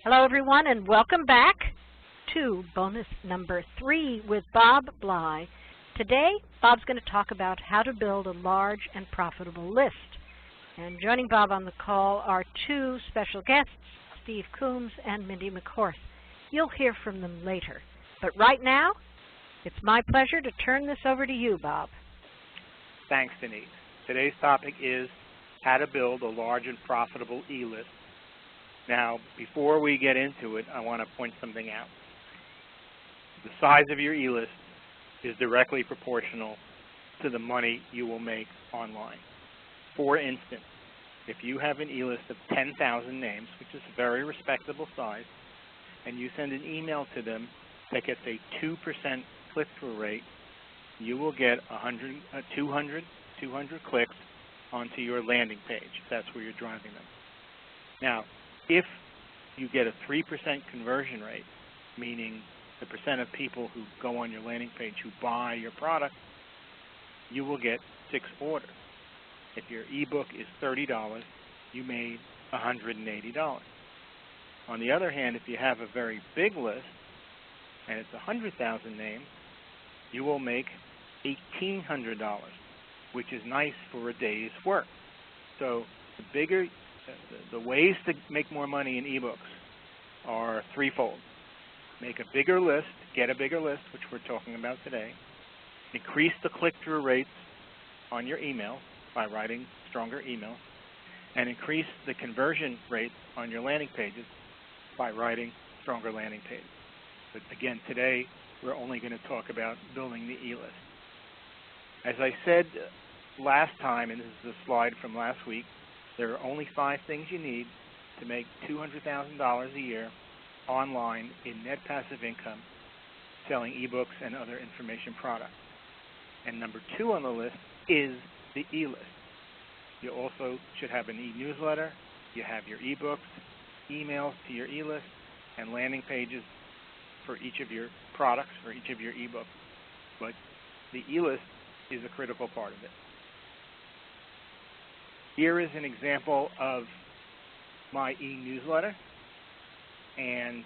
Hello everyone and welcome back to bonus number 3 with Bob Bly. Today Bob's going to talk about how to build a large and profitable list. And joining Bob on the call are two special guests, Steve Coombs and Mindy McCorth. You'll hear from them later. But right now, it's my pleasure to turn this over to you, Bob. Thanks, Denise. Today's topic is how to build a large and profitable e-list. Now, before we get into it, I want to point something out. The size of your e-list is directly proportional to the money you will make online. For instance, if you have an e-list of 10,000 names, which is a very respectable size, and you send an email to them that gets a 2% click-through rate, you will get 200 clicks onto your landing page, if that's where you're driving them. Now, if you get a 3% conversion rate, meaning the percent of people who go on your landing page who buy your product, you will get 6 orders. If your ebook is $30, you made $180. On the other hand, if you have a very big list, and it's 100,000 names, you will make $1,800, which is nice for a day's work. So the ways to make more money in ebooks are threefold. Make a bigger list, get a bigger list, which we're talking about today. Increase the click-through rates on your email by writing stronger emails. And increase the conversion rates on your landing pages by writing stronger landing pages. But again, today we're only going to talk about building the e-list. As I said last time, and this is a slide from last week, there are only 5 things you need to make $200,000 a year online in net passive income selling ebooks and other information products. And number 2 on the list is the e-list. You also should have an e-newsletter, you have your ebooks, emails to your e-list, and landing pages for each of your products, for each of your ebooks. But the e-list is a critical part of it. Here is an example of my e-newsletter, and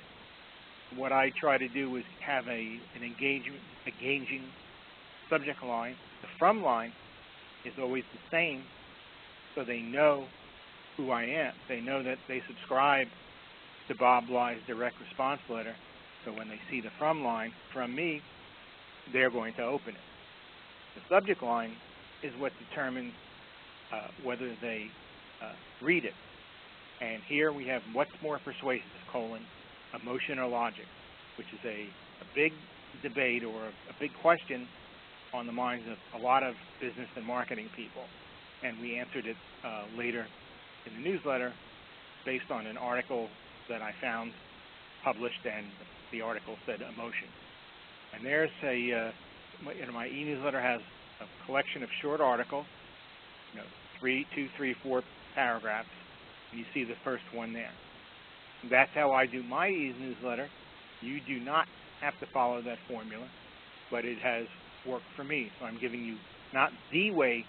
what I try to do is have an engaging subject line. The from line is always the same, so they know who I am. They know that they subscribe to Bob Bly's direct response letter, so when they see the from line from me, they're going to open it. The subject line is what determines whether they read it. And here we have what's more persuasive, emotion or logic, which is a big debate or a big question on the minds of a lot of business and marketing people. And we answered it later in the newsletter based on an article that I found published, and the article said emotion. And there's my e-newsletter has a collection of short articles, 2, 3, 4 paragraphs, and you see the first one there. That's how I do my e-newsletter. You do not have to follow that formula, but it has worked for me. So I'm giving you not the way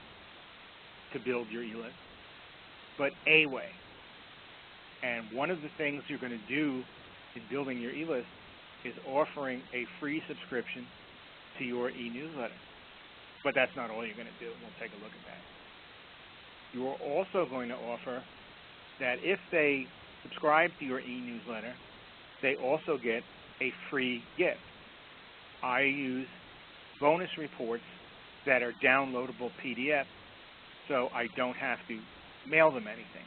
to build your e-list, but a way. And one of the things you're going to do in building your e-list is offering a free subscription to your e-newsletter. But that's not all you're going to do. We'll take a look at that. You are also going to offer that if they subscribe to your e-newsletter, they also get a free gift. I use bonus reports that are downloadable PDFs, so I don't have to mail them anything.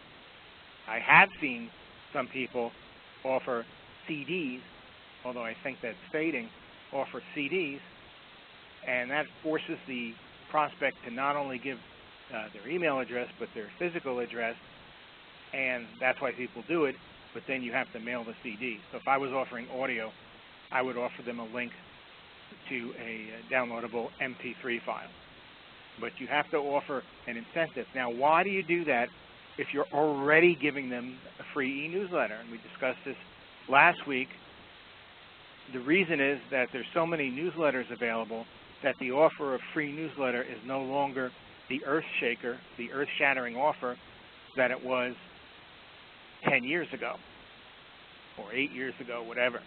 I have seen some people offer CDs, although I think that's fading, offer CDs, and that forces the prospect to not only give their email address, but their physical address, and that's why people do it, but then you have to mail the CD. So if I was offering audio, I would offer them a link to a downloadable MP3 file. But you have to offer an incentive. Now, why do you do that if you're already giving them a free e-newsletter? And we discussed this last week. The reason is that there's so many newsletters available that the offer of free newsletter is no longer the earth-shaker, the earth-shattering offer that it was 10 years ago. or 8 years ago, whatever.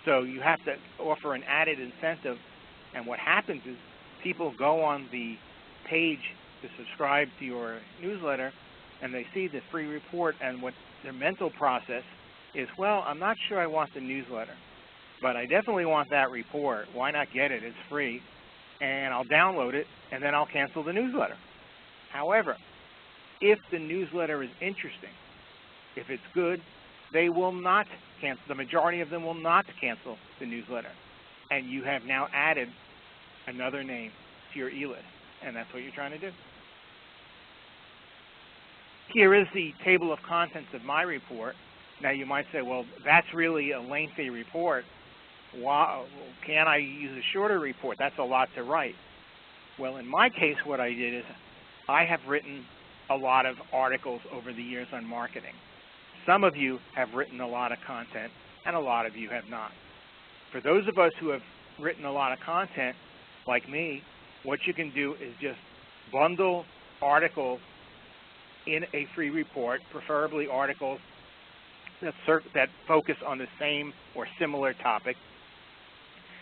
So you have to offer an added incentive, and what happens is people go on the page to subscribe to your newsletter, and they see the free report, and what their mental process is, well, I'm not sure I want the newsletter, but I definitely want that report. Why not get it? It's free, and I'll download it, and then I'll cancel the newsletter. However, if the newsletter is interesting, if it's good, they will not cancel. The majority of them will not cancel the newsletter. And you have now added another name to your e-list, and that's what you're trying to do. Here is the table of contents of my report. Now you might say, well, that's really a lengthy report. Why, can't I use a shorter report? That's a lot to write. Well, in my case, what I did is I have written a lot of articles over the years on marketing. Some of you have written a lot of content, and a lot of you have not. For those of us who have written a lot of content, like me, what you can do is just bundle articles in a free report, preferably articles that focus on the same or similar topic.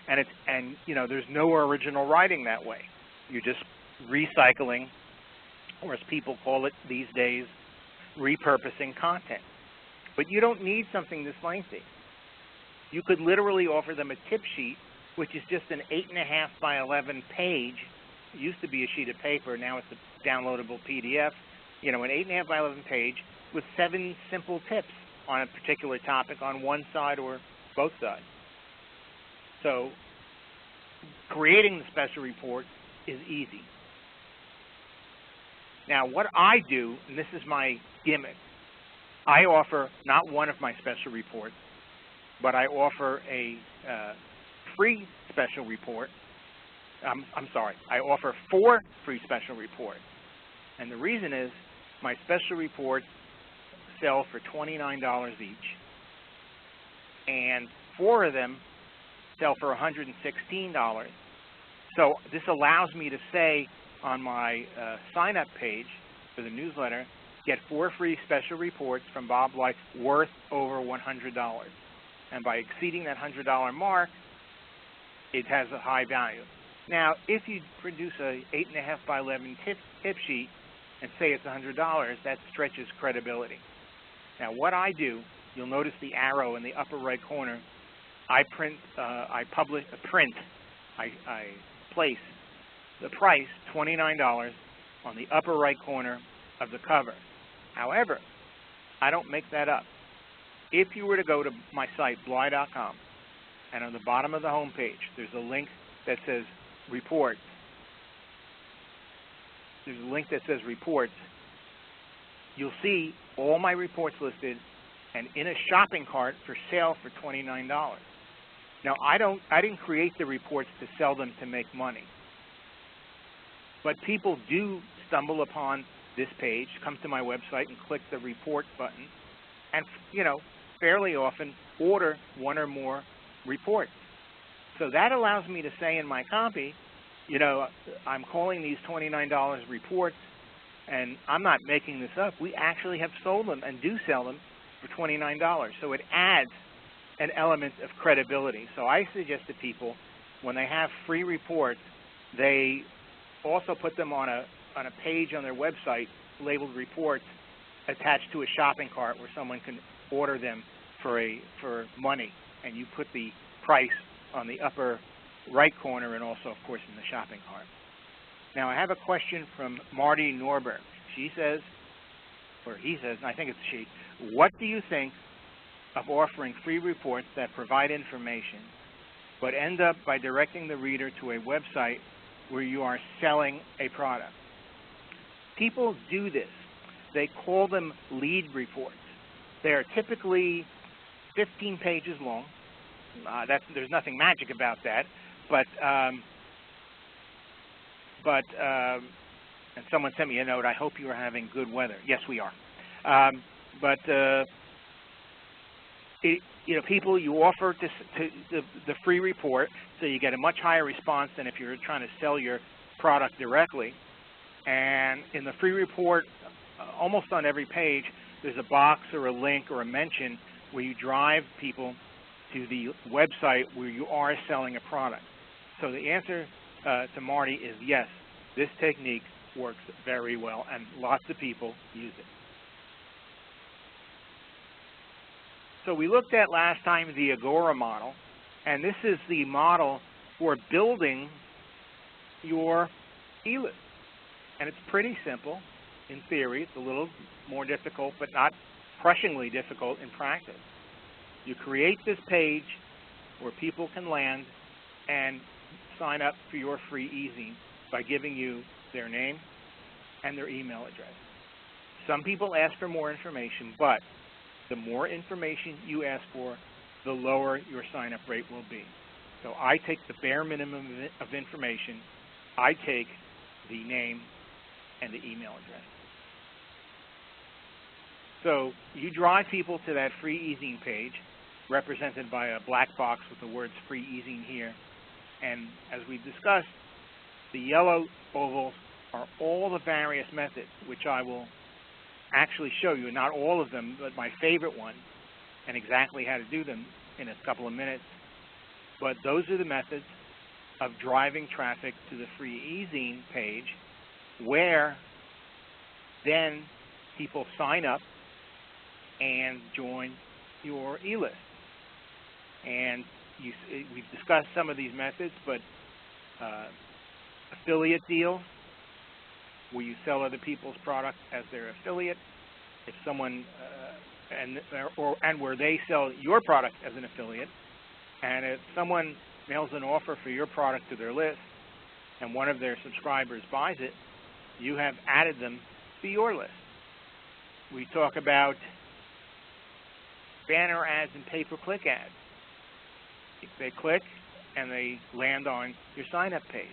And you know, there's no original writing that way. You're just recycling, or as people call it these days, repurposing content. But you don't need something this lengthy. You could literally offer them a tip sheet, which is just an 8.5 by 11 page. It used to be a sheet of paper, now it's a downloadable PDF. You know, an 8.5 by 11 page with 7 simple tips on a particular topic on one side or both sides. So creating the special report is easy. Now what I do, and this is my gimmick, I offer not one of my special reports, but I offer a free special report. I'm sorry, I offer 4 free special reports. And the reason is my special reports sell for $29 each, and 4 of them sell for $116. So this allows me to say on my sign-up page for the newsletter, get 4 free special reports from Bob Bly worth over $100. And by exceeding that $100 mark, it has a high value. Now, if you produce a 8.5 by 11 tip sheet and say it's $100, that stretches credibility. Now, what I do, you'll notice the arrow in the upper right corner. I place the price, $29, on the upper right corner of the cover. However, I don't make that up. If you were to go to my site, Bly.com, and on the bottom of the home page, there's a link that says Reports. There's a link that says Reports. You'll see all my reports listed and in a shopping cart for sale for $29. Now, I didn't create the reports to sell them to make money. But people do stumble upon this page, come to my website and click the report button, and, you know, fairly often order 1 or more reports. So that allows me to say in my copy, you know, I'm calling these $29 reports, and I'm not making this up. We actually have sold them and do sell them for $29. So it adds an element of credibility. So I suggest to people, when they have free reports, they also put them on a page on their website labeled Reports, attached to a shopping cart where someone can order them for money, and you put the price on the upper right corner and also, of course, in the shopping cart. Now, I have a question from Marty Norberg. She says, or he says, and I think it's she, what do you think of offering free reports that provide information but end up by directing the reader to a website where you are selling a product? People do this. They call them lead reports. They are typically 15 pages long. There's nothing magic about that, but and someone sent me a note, I hope you are having good weather. Yes, we are. You know, people, you offer the free report, so you get a much higher response than if you're trying to sell your product directly. And in the free report, almost on every page, there's a box or a link or a mention where you drive people to the website where you are selling a product. So the answer to Marty is yes, this technique works very well, and lots of people use it. So we looked at last time the Agora model, and this is the model for building your e-list. And it's pretty simple in theory. It's a little more difficult, but not crushingly difficult in practice. You create this page where people can land and sign up for your free e-zine by giving you their name and their email address. Some people ask for more information, but the more information you ask for, the lower your sign-up rate will be. So I take the bare minimum of information. I take the name and the email address. So you drive people to that free e-zine page, represented by a black box with the words free e-zine here. And as we discussed, the yellow ovals are all the various methods, which I will actually show you, not all of them, but my favorite one, and exactly how to do them in a couple of minutes. But those are the methods of driving traffic to the free e-zine page, where then people sign up and join your e-list. And we've discussed some of these methods, but affiliate deals, where you sell other people's products as their affiliate. If someone and where they sell your product as an affiliate, and if someone mails an offer for your product to their list, and one of their subscribers buys it, you have added them to your list. We talk about banner ads and pay-per-click ads. They click and they land on your sign-up page.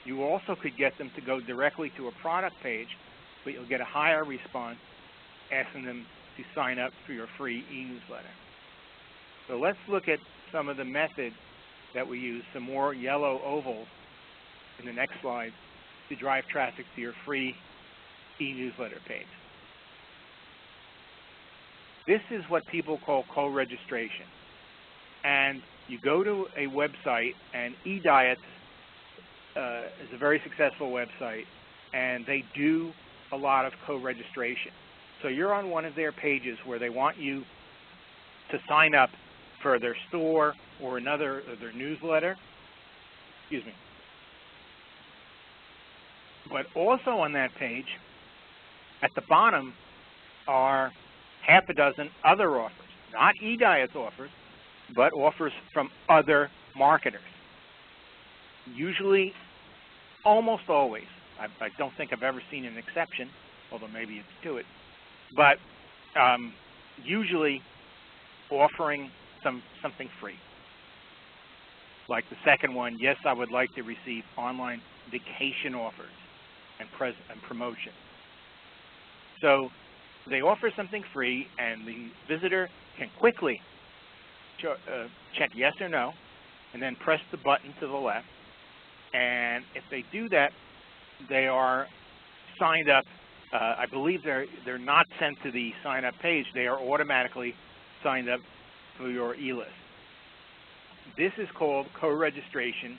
You also could get them to go directly to a product page, but you'll get a higher response asking them to sign up for your free e-newsletter. So let's look at some of the methods that we use, some more yellow ovals in the next slide, to drive traffic to your free e-newsletter page. This is what people call co-registration. And you go to a website, and eDiets is a very successful website, and they do a lot of co-registration. So you're on one of their pages where they want you to sign up for their store or another of their newsletter. Excuse me. But also on that page, at the bottom, are half a dozen other offers, not eDiets offers, but offers from other marketers. Usually, almost always, I don't think I've ever seen an exception, although maybe it's to it, but usually offering something free. Like the second one, yes, I would like to receive online vacation offers and promotion. So they offer something free, and the visitor can quickly check yes or no, and then press the button to the left. And if they do that, they are signed up. I believe they're not sent to the sign-up page. They are automatically signed up for your e-list. This is called co-registration,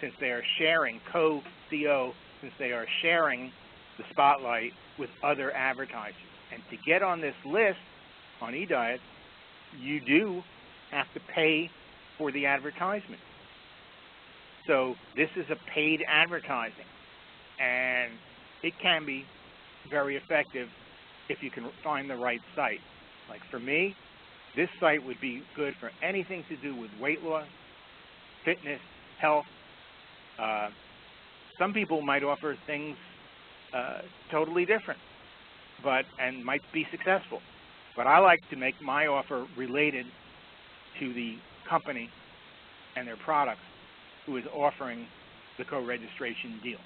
since they are sharing, co-CO, since they are sharing the spotlight with other advertisers. And to get on this list on eDiet, you do have to pay for the advertisement. So this is a paid advertising, and it can be very effective if you can find the right site. Like for me, this site would be good for anything to do with weight loss, fitness, health. Some people might offer things totally different, and might be successful. But I like to make my offer related to the company and their products who is offering the co-registration deal.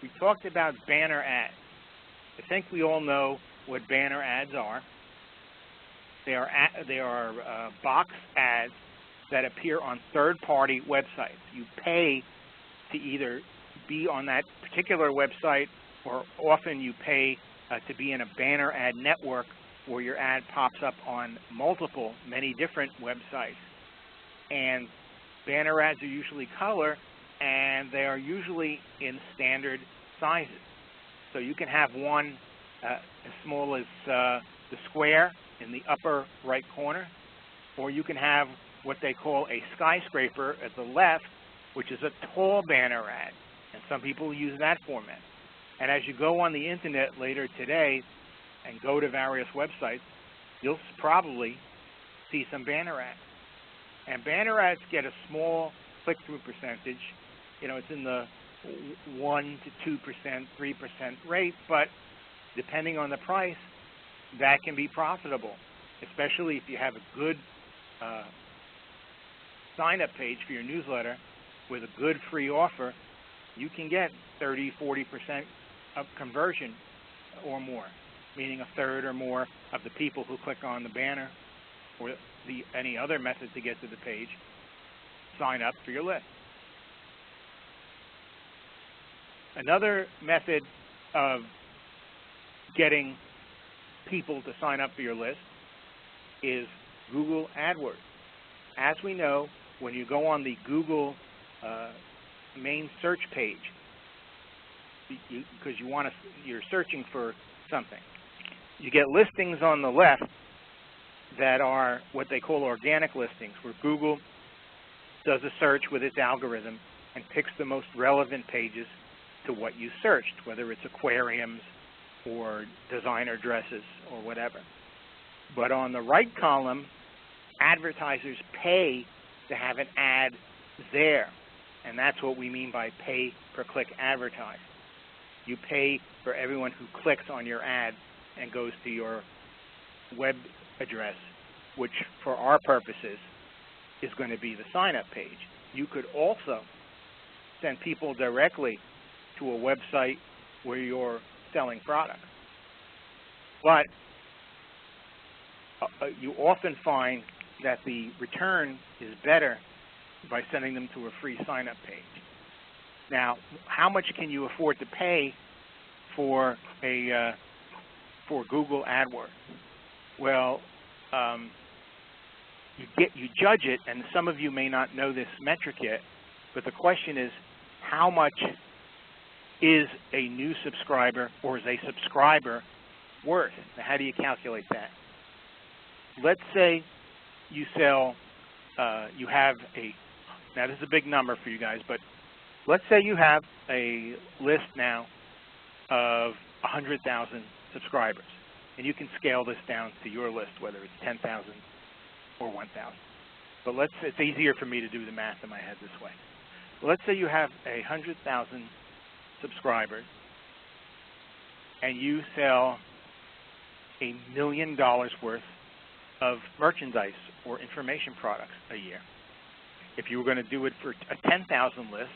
We talked about banner ads. I think we all know what banner ads are. They are box ads that appear on third-party websites. You pay to either be on that particular website, or often you pay to be in a banner ad network where your ad pops up on many different websites. And banner ads are usually color, and they are usually in standard sizes. So you can have one as small as the square in the upper right corner, or you can have what they call a skyscraper at the left, which is a tall banner ad. And some people use that format. And as you go on the internet later today and go to various websites, you'll probably see some banner ads. And banner ads get a small click-through percentage. You know, it's in the 1 to 2%, 3% rate, but depending on the price, that can be profitable, especially if you have a good sign-up page for your newsletter with a good free offer. You can get 30, 40% of conversion or more, meaning a third or more of the people who click on the banner or any other method to get to the page sign up for your list. Another method of getting people to sign up for your list is Google AdWords. As we know, when you go on the Google main search page, because you're searching for something, you get listings on the left that are what they call organic listings, where Google does a search with its algorithm and picks the most relevant pages to what you searched, whether it's aquariums or designer dresses or whatever. But on the right column, advertisers pay to have an ad there, and that's what we mean by pay-per-click advertising. You pay for everyone who clicks on your ad and goes to your web address, which for our purposes is going to be the sign-up page. You could also send people directly to a website where you're selling products. But you often find that the return is better by sending them to a free sign-up page. Now, how much can you afford to pay for Google AdWords? Well, you judge it, and some of you may not know this metric yet, but the question is, how much is a new subscriber or is a subscriber worth? Now, how do you calculate that? Let's say you sell, now this is a big number for you guys, but let's say you have a list now of 100,000 subscribers, and you can scale this down to your list, whether it's 10,000 or 1,000. But it's easier for me to do the math in my head this way. Let's say you have 100,000 subscribers, and you sell $1 million worth of merchandise or information products a year. If you were going to do it for a 10,000 list,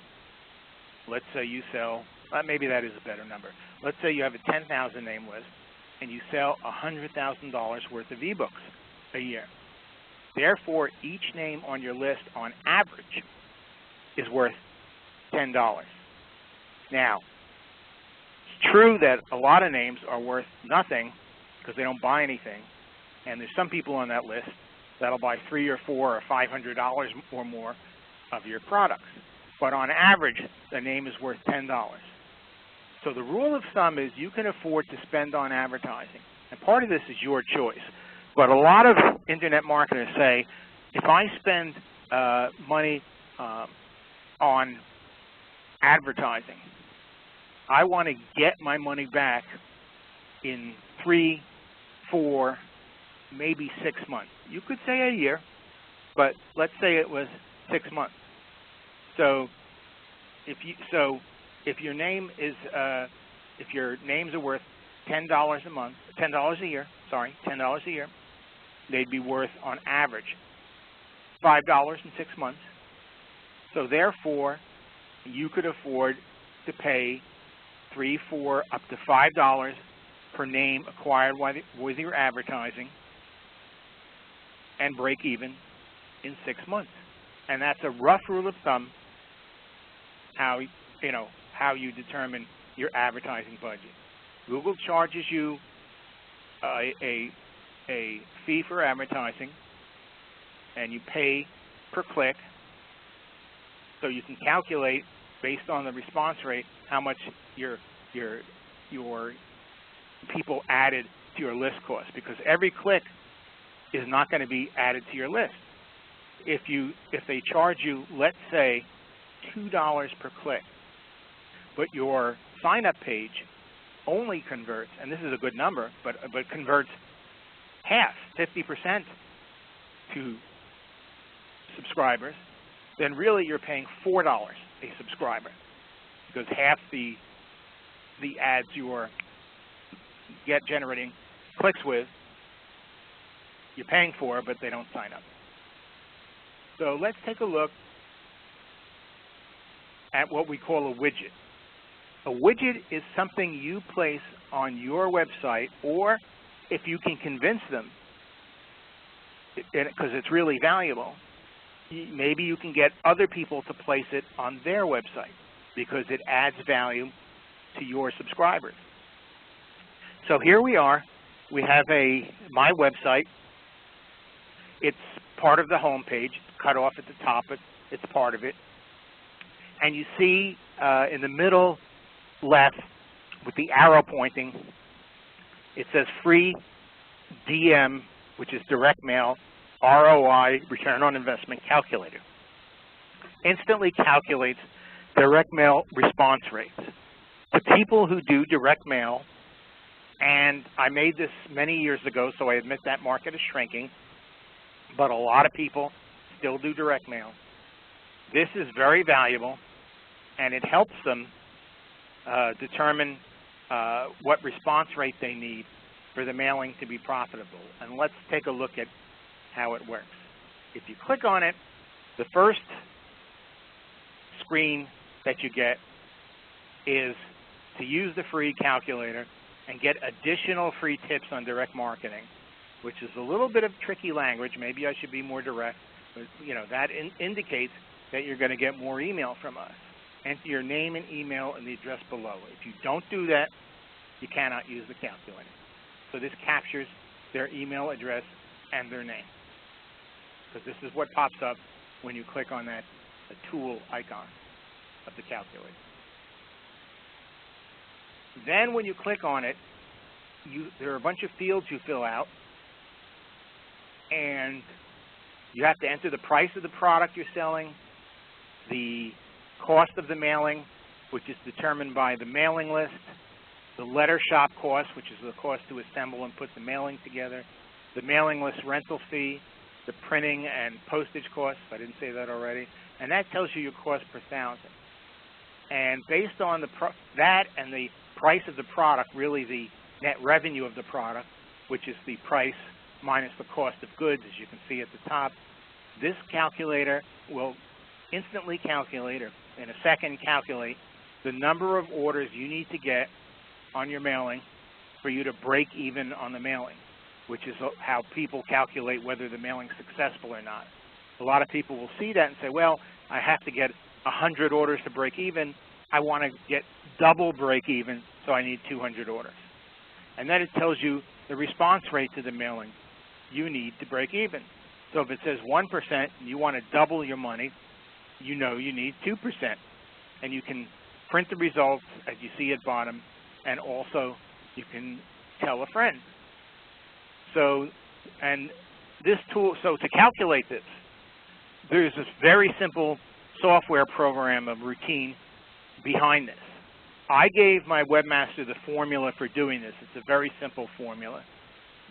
let's say you sell, maybe that is a better number. Let's say you have a 10,000 name list, and you sell $100,000 worth of ebooks a year. Therefore, each name on your list, on average, is worth $10. Now, it's true that a lot of names are worth nothing because they don't buy anything, and there's some people on that list that'll buy $300 or $400 or $500 or more of your products. But on average, the name is worth $10. So the rule of thumb is you can afford to spend on advertising, and part of this is your choice. But a lot of internet marketers say, if I spend money on advertising, I want to get my money back in 3, 4, maybe 6 months. You could say a year, but let's say it was 6 months. So if your name is if your names are worth $10 a month, $10 a year, they'd be worth on average $5 in 6 months. So therefore, you could afford to pay $3, $4, up to $5 per name acquired with your advertising and break even in 6 months. And that's a rough rule of thumb how you determine your advertising budget. Google charges you a a fee for advertising, and you pay per click, so you can calculate based on the response rate how much your people added to your list cost, because every click is not going to be added to your list. If they charge you, let's say, $2 per click, but your sign-up page only converts, and this is a good number, but converts half, 50% to subscribers, then really you're paying $4 a subscriber, because half the ads you are generating clicks with, you're paying for, but they don't sign up. So let's take a look at what we call a widget. A widget is something you place on your website, or if you can convince them, because it's really valuable, maybe you can get other people to place it on their website because it adds value to your subscribers. So here we are. We have my website. It's part of the home page, cut off at the top. It's part of it. And you see in the middle left with the arrow pointing, it says free DM, which is direct mail, ROI, return on investment calculator. Instantly calculates direct mail response rates. To people who do direct mail, and I made this many years ago, so I admit that market is shrinking, but a lot of people still do direct mail. This is very valuable, and it helps them determine what response rate they need for the mailing to be profitable. And let's take a look at how it works. If you click on it, the first screen that you get is to use the free calculator and get additional free tips on direct marketing, which is a little bit of tricky language. Maybe I should be more direct, but that indicates that you're going to get more email from us. Enter your name and email and the address below. If you don't do that, you cannot use the calculator. So this captures their email address and their name, because this is what pops up when you click on that tool icon of the calculator. Then when you click on it, there are a bunch of fields you fill out, and you have to enter the price of the product you're selling, the cost of the mailing, which is determined by the mailing list, the letter shop cost, which is the cost to assemble and put the mailing together, the mailing list rental fee, the printing and postage costs, I didn't say that already, and that tells you your cost per thousand. And based on that and the price of the product, really the net revenue of the product, which is the price minus the cost of goods, as you can see at the top, this calculator will instantly calculate, or in a second calculate, the number of orders you need to get on your mailing for you to break even on the mailing, which is how people calculate whether the mailing is successful or not. A lot of people will see that and say, well, I have to get 100 orders to break even. I want to get double break even, so I need 200 orders. And then it tells you the response rate to the mailing you need to break even. So if it says 1% and you want to double your money, you know you need 2%. And you can print the results as you see at bottom, and also you can tell a friend. So, and this tool, so to calculate this, there's this very simple software program of routine behind this. I gave my webmaster the formula for doing this. It's a very simple formula,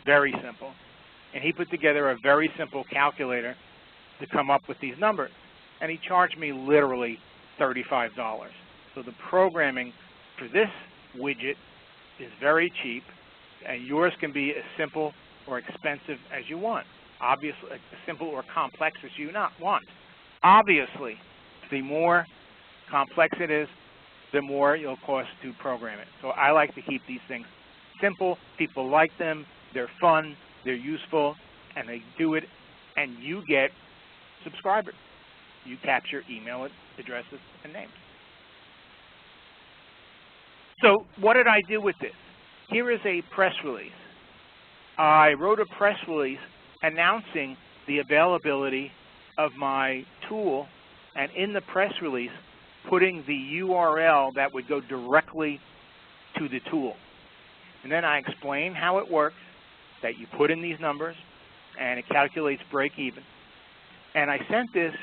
very simple. And he put together a very simple calculator to come up with these numbers. And he charged me literally $35. So the programming for this widget is very cheap, and yours can be as simple or expensive as you want. Obviously, as simple or complex as you want. Obviously, the more complex it is, the more it'll cost to program it. So I like to keep these things simple. People like them. They're fun. They're useful. And they do it. And you get subscribers. You capture email addresses and names. So what did I do with this? Here is a press release. I wrote a press release announcing the availability of my tool, and in the press release, putting the URL that would go directly to the tool. And then I explain how it works, that you put in these numbers, and it calculates break even. And I sent this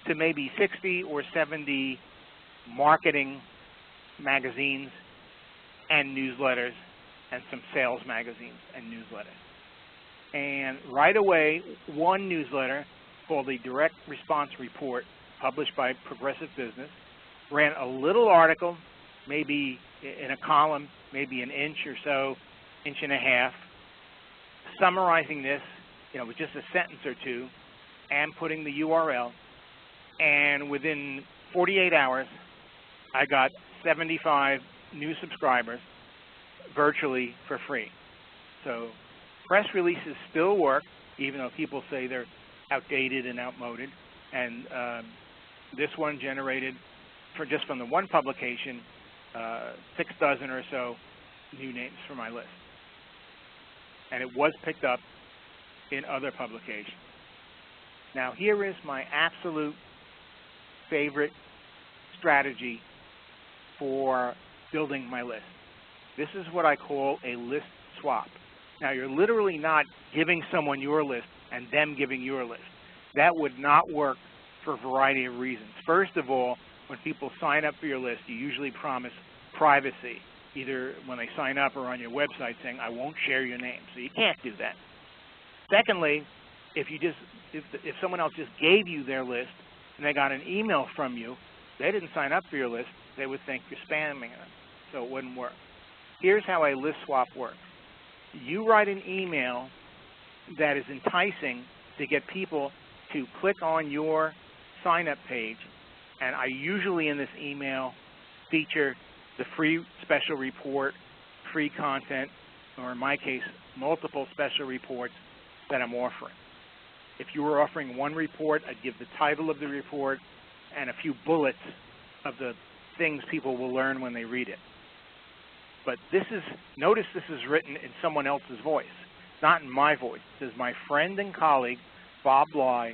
to maybe 60 or 70 marketing magazines and newsletters, and some sales magazines and newsletters. And right away, one newsletter called the Direct Response Report, published by Progressive Business, ran a little article, maybe in a column, maybe an inch or so, inch and a half, summarizing this, with just a sentence or two, and putting the URL. And within 48 hours, I got 75 new subscribers virtually for free. So press releases still work, even though people say they're outdated and outmoded. And this one generated, just from the one publication, 6 dozen or so new names for my list. And it was picked up in other publications. Now here is my absolute favorite strategy for building my list. This is what I call a list swap. Now you're literally not giving someone your list and them giving your list. That would not work for a variety of reasons. First of all, when people sign up for your list, you usually promise privacy, either when they sign up or on your website saying, I won't share your name. So you can't do that. Secondly, if someone else just gave you their list and they got an email from you, they didn't sign up for your list, they would think you're spamming them. So it wouldn't work. Here's how a list swap works. You write an email that is enticing to get people to click on your sign-up page, and I usually in this email feature the free special report, free content, or in my case, multiple special reports that I'm offering. If you were offering one report, I'd give the title of the report and a few bullets of the things people will learn when they read it. But notice this is written in someone else's voice, not in my voice. It says, my friend and colleague, Bob Bly,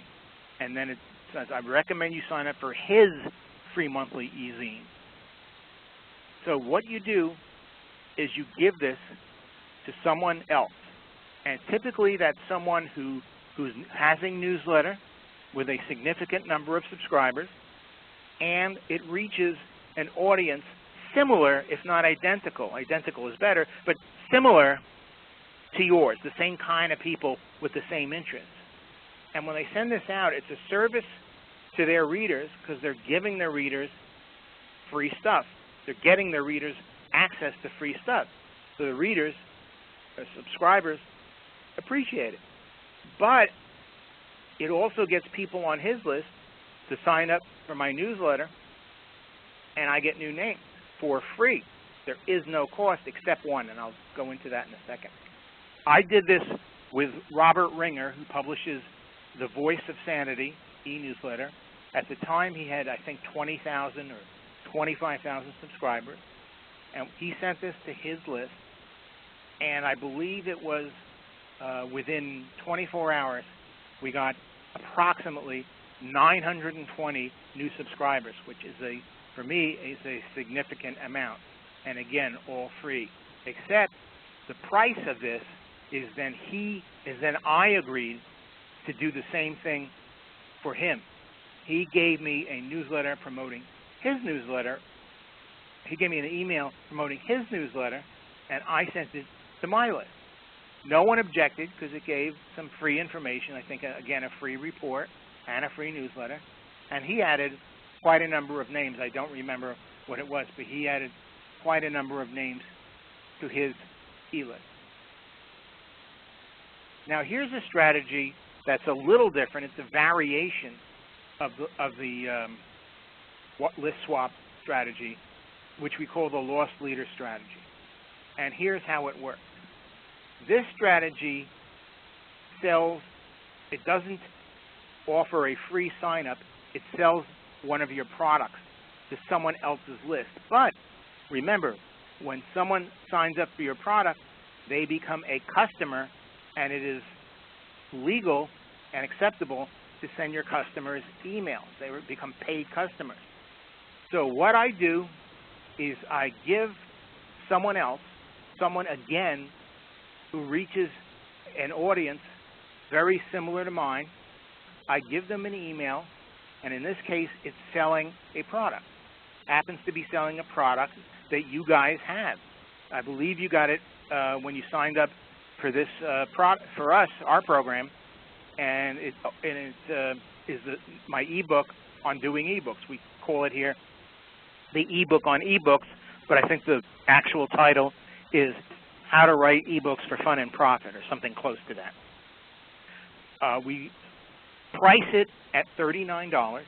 and then it says, I recommend you sign up for his free monthly e-zine. So what you do is you give this to someone else. And typically that's someone who has a newsletter with a significant number of subscribers, and it reaches an audience similar, if not identical. Identical is better, but similar to yours, the same kind of people with the same interests. And when they send this out, it's a service to their readers because they're giving their readers free stuff. They're getting their readers access to free stuff. So the readers, or subscribers, appreciate it. But it also gets people on his list to sign up for my newsletter, and I get new names for free. There is no cost except one, and I'll go into that in a second. I did this with Robert Ringer, who publishes The Voice of Sanity e-newsletter. At the time, he had, I think, 20,000 or 25,000 subscribers, and he sent this to his list, and I believe it was within 24 hours, we got approximately 920 new subscribers, which is for me, is a significant amount. And again, all free. Except the price of this is then I agreed to do the same thing for him. He gave me a newsletter promoting his newsletter. He gave me an email promoting his newsletter, and I sent it to my list. No one objected because it gave some free information. I think, again, a free report and a free newsletter. And he added quite a number of names. I don't remember what it was, but he added quite a number of names to his e-list. Now, here's a strategy that's a little different. It's a variation of the list swap strategy, which we call the lost leader strategy. And here's how it works. This strategy sells, it doesn't offer a free sign-up. It sells one of your products to someone else's list. But remember, when someone signs up for your product, they become a customer and it is legal and acceptable to send your customers emails. They become paid customers. So what I do is I give someone else, someone again, who reaches an audience very similar to mine, I give them an email, and in this case, it's selling a product. Happens to be selling a product that you guys have. I believe you got it when you signed up for this for us, our program, and it is my ebook on doing ebooks. We call it here the ebook on ebooks, but I think the actual title is How to Write Ebooks for Fun and Profit, or something close to that. We price it at $39,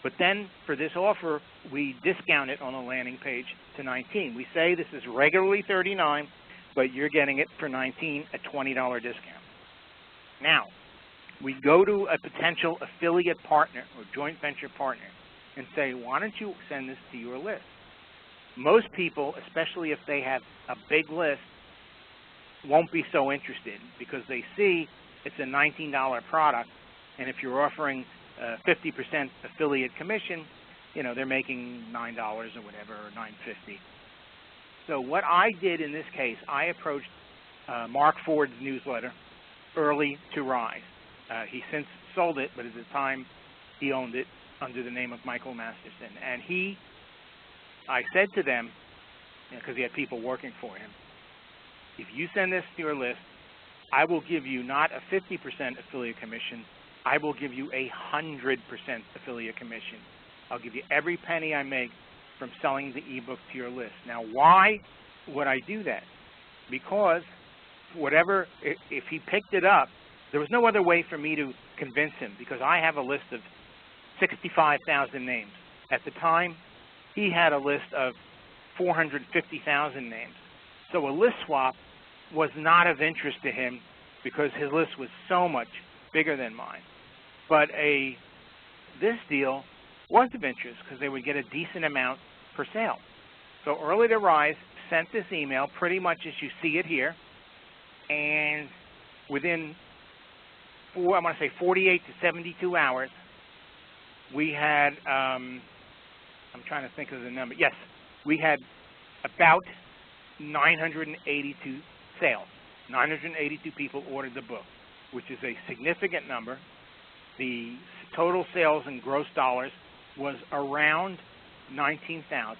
but then for this offer, we discount it on the landing page to $19. We say this is regularly $39, but you're getting it for $19, a $20 discount. Now, we go to a potential affiliate partner or joint venture partner and say, why don't you send this to your list? Most people, especially if they have a big list, won't be so interested because they see it's a $19 product, and if you're offering 50% affiliate commission, you know, they're making $9 or whatever, or $9.50. So what I did in this case, I approached Mark Ford's newsletter, Early to Rise. He since sold it, but at the time he owned it under the name of Michael Masterson. And I said to them, because he had people working for him, if you send this to your list, I will give you not a 50% affiliate commission, I will give you 100% affiliate commission. I'll give you every penny I make from selling the ebook to your list. Now, why would I do that? Because if he picked it up, there was no other way for me to convince him, because I have a list of 65,000 names. At the time, he had a list of 450,000 names. So a list swap was not of interest to him because his list was so much bigger than mine. But this deal was of interest because they would get a decent amount per sale. So Early to Rise sent this email pretty much as you see it here, and within 48 to 72 hours, we had, I'm trying to think of the number. Yes, we had about 982 sales. 982 people ordered the book, which is a significant number. The total sales in gross dollars was around $19,000.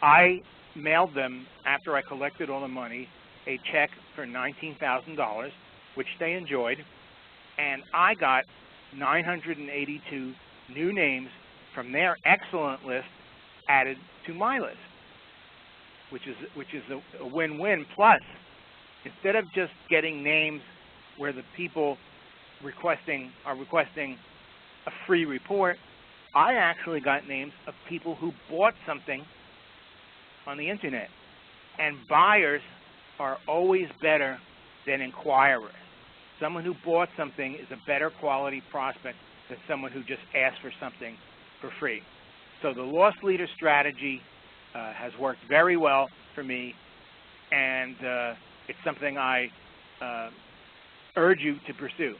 I mailed them, after I collected all the money, a check for $19,000, which they enjoyed, and I got 982 new names from their excellent list added to my list, which is a win-win. Plus, instead of just getting names where the people are requesting a free report, I actually got names of people who bought something on the internet. And buyers are always better than inquirers. Someone who bought something is a better quality prospect than someone who just asked for something for free. So the loss leader strategy has worked very well for me, and it's something I urge you to pursue.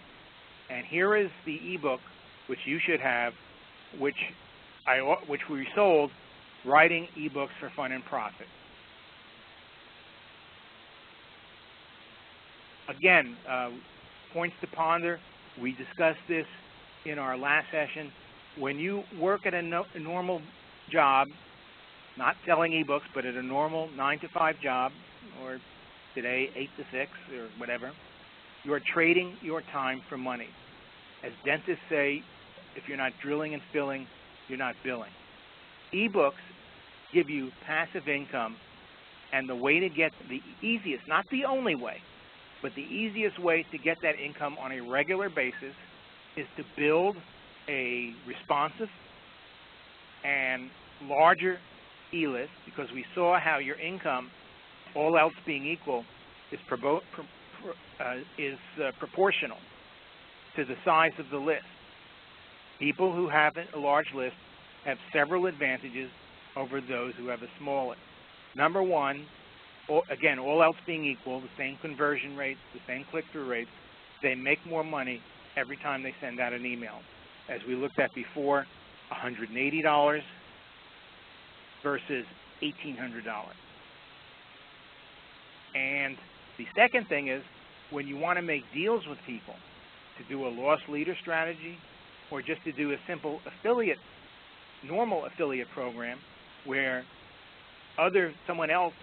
And here is the ebook, which you should have, which we sold, Writing Ebooks for Fun and Profit. Again, points to ponder. We discussed this in our last session. When you work at a normal job, not selling ebooks, but at a normal 9-to-5 job, or today 8 to 6 or whatever, you are trading your time for money. As dentists say, if you're not drilling and filling, you're not billing. Ebooks give you passive income, and the way to get the easiest, not the only way, but the easiest way to get that income on a regular basis is to build a responsive and larger e-list, because we saw how your income, all else being equal, is proportional to the size of the list. People who have a large list have several advantages over those who have a small list. Number one, again, all else being equal, the same conversion rates, the same click-through rates, they make more money every time they send out an email. As we looked at before, $180 versus $1,800. And the second thing is, when you want to make deals with people to do a loss leader strategy or just to do a simple normal affiliate program where someone else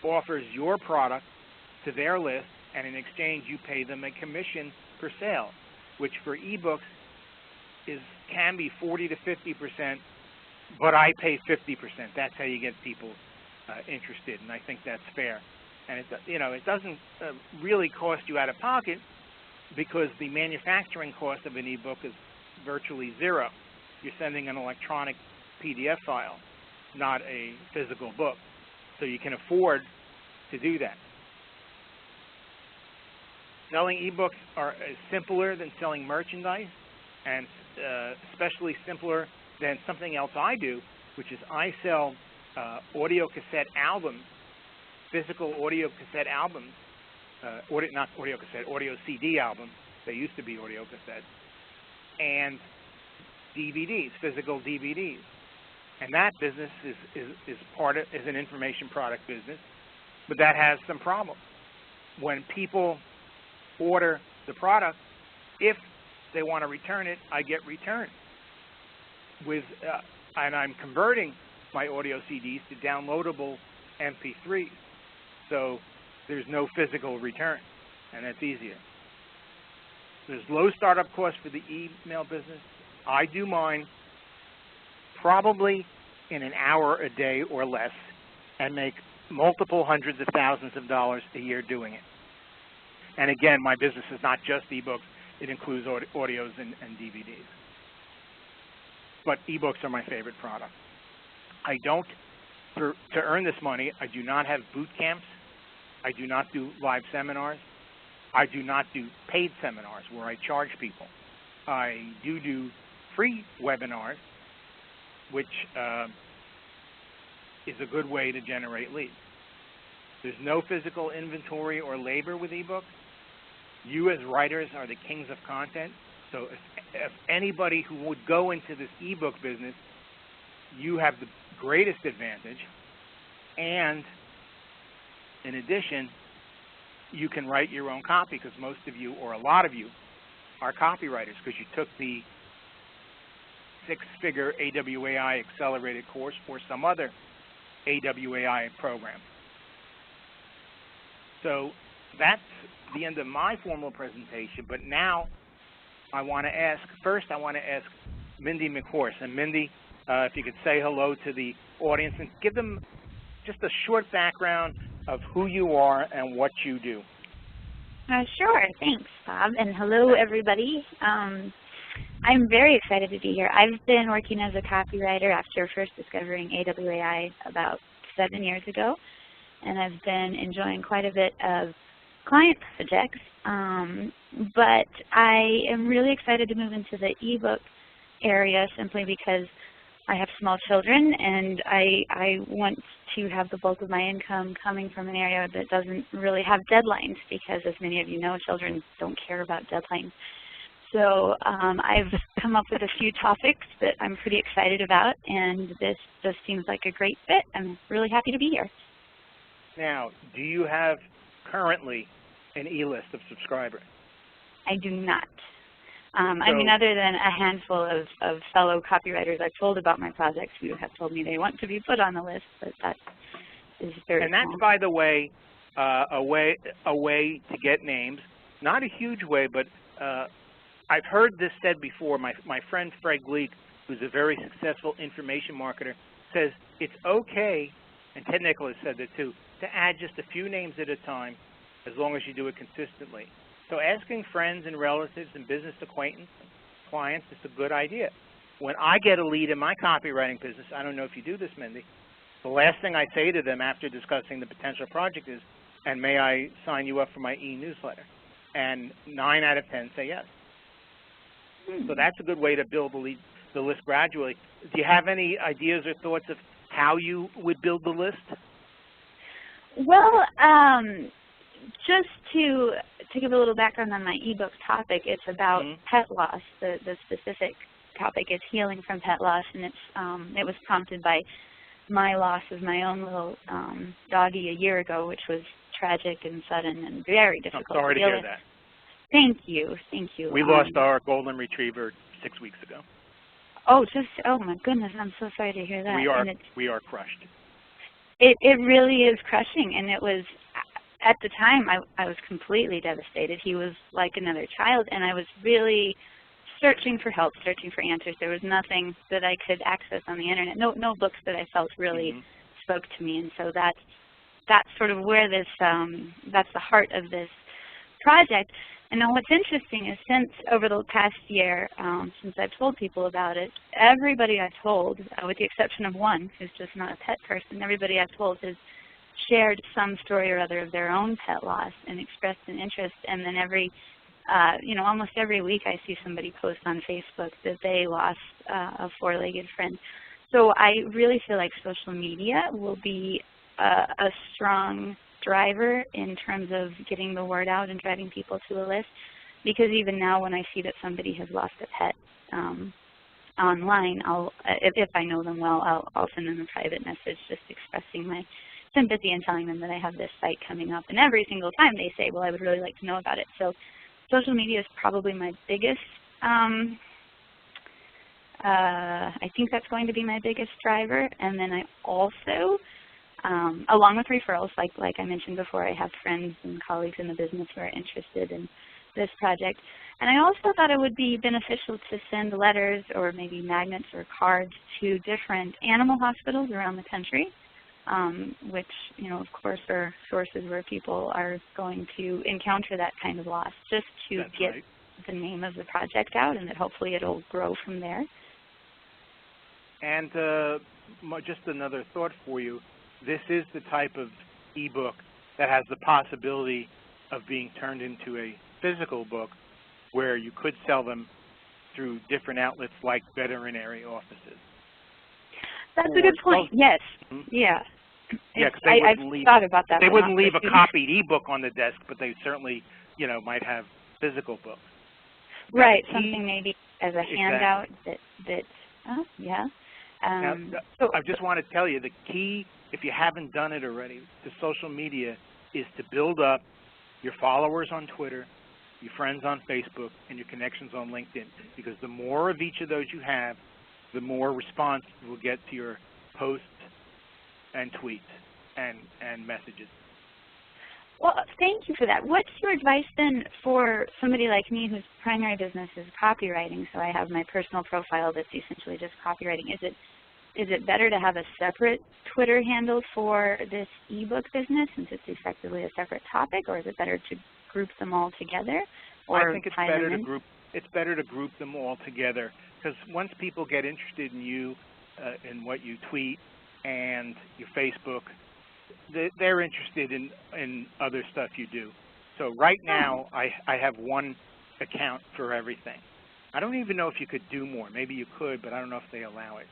offers your product to their list, and in exchange you pay them a commission per sale, which for ebooks can be 40 to 50%, but I pay 50%. That's how you get people interested, and I think that's fair. And it doesn't really cost you out of pocket because the manufacturing cost of an ebook is virtually zero. You're sending an electronic PDF file, not a physical book. So you can afford to do that. Selling ebooks is simpler than selling merchandise, and especially simpler than something else I do, which is I sell audio cassette albums, physical audio cassette albums, not audio cassette, audio CD albums. They used to be audio cassettes, and DVDs, physical DVDs. And that business is an information product business, but that has some problems. When people order the product, if they want to return it, I get returned. And I'm converting my audio CDs to downloadable MP3s, so there's no physical return, and that's easier. There's low startup costs for the email business. I do mine probably in an hour a day or less and make multiple hundreds of thousands of dollars a year doing it. And again, my business is not just ebooks. It includes audios and DVDs. But ebooks are my favorite product. I don't, to earn this money, I do not have boot camps. I do not do live seminars. I do not do paid seminars where I charge people. I do free webinars, which is a good way to generate leads. There's no physical inventory or labor with ebooks. You as writers are the kings of content. So if anybody who would go into this ebook business, you have the greatest advantage. And in addition, you can write your own copy because most of you, or a lot of you, are copywriters because you took the six-figure AWAI accelerated course or some other AWAI program. So that's the end of my formal presentation, but now I want to ask Mindy McHorse. And Mindy, if you could say hello to the audience and give them just a short background of who you are and what you do. Sure, thanks, Bob, and hello, everybody. I'm very excited to be here. I've been working as a copywriter after first discovering AWAI about 7 years ago, and I've been enjoying quite a bit of client projects, but I am really excited to move into the ebook area simply because I have small children and I want to have the bulk of my income coming from an area that doesn't really have deadlines because, as many of you know, children don't care about deadlines. So I've come up with a few topics that I'm pretty excited about, and this just seems like a great fit. I'm really happy to be here. Now, do you have currently an e-list of subscribers? I do not. I mean, other than a handful of fellow copywriters I've told about my projects who have told me they want to be put on the list, but that is very And that's, small. by the way, a way to get names. Not a huge way, but I've heard this said before. My friend Fred Gleek, who's a very successful information marketer, says it's okay, and Ted Nicholas said that too, to add just a few names at a time as long as you do it consistently. So asking friends and relatives and business acquaintances, clients, is a good idea. When I get a lead in my copywriting business, I don't know if you do this, Mindy, the last thing I say to them after discussing the potential project is, and may I sign you up for my e-newsletter? And 9 out of 10 say yes. So that's a good way to build the list gradually. Do you have any ideas or thoughts of how you would build the list? Well, just to give a little background on my ebook topic, it's about pet loss. The specific topic is healing from pet loss, and it was prompted by my loss of my own little doggie a year ago, which was tragic and sudden and very difficult. I'm sorry to hear that. Thank you, thank you. We lost our golden retriever 6 weeks ago. Oh, oh my goodness, I'm so sorry to hear that. We are crushed. It really is crushing, and it was, at the time, I was completely devastated. He was like another child, and I was really searching for help, searching for answers. There was nothing that I could access on the internet, no books that I felt really spoke to me, and so that's sort of where this, that's the heart of this project. And now what's interesting is since over the past year, since I've told people about it, everybody I've told, with the exception of one who's just not a pet person, everybody I've told has shared some story or other of their own pet loss and expressed an interest. And then almost every week I see somebody post on Facebook that they lost a four-legged friend. So I really feel like social media will be a strong driver in terms of getting the word out and driving people to the list, because even now when I see that somebody has lost a pet online, if I know them well, I'll send them a private message just expressing my sympathy and telling them that I have this site coming up. And every single time they say, well, I would really like to know about it. So social media is probably my biggest, I think that's going to be my biggest driver. And then I also, along with referrals, like I mentioned before, I have friends and colleagues in the business who are interested in this project. And I also thought it would be beneficial to send letters or maybe magnets or cards to different animal hospitals around the country, which, of course, are sources where people are going to encounter that kind of loss, just to get the name of the project out, and that hopefully it'll grow from there. And just another thought for you. This is the type of ebook that has the possibility of being turned into a physical book where you could sell them through different outlets like veterinary offices. That's a good point. Yes. Yeah. Yeah, because I've thought about that. They wouldn't leave a copied ebook on the desk, but they certainly, might have physical books. Right. Something maybe as a handout that. Oh, yeah. So I just want to tell you the key, if you haven't done it already, to social media is to build up your followers on Twitter, your friends on Facebook, and your connections on LinkedIn. Because the more of each of those you have, the more response you will get to your posts and tweets and messages. Well, thank you for that. What's your advice then for somebody like me whose primary business is copywriting? So I have my personal profile that's essentially just copywriting. Is it better to have a separate Twitter handle for this ebook business since it's effectively a separate topic, or is it better to group them all together? Or I think it's better to group. It's better to group them all together, because once people get interested in you, in what you tweet and your Facebook, they're interested in other stuff you do. So right now, I have one account for everything. I don't even know if you could do more. Maybe you could, but I don't know if they allow it.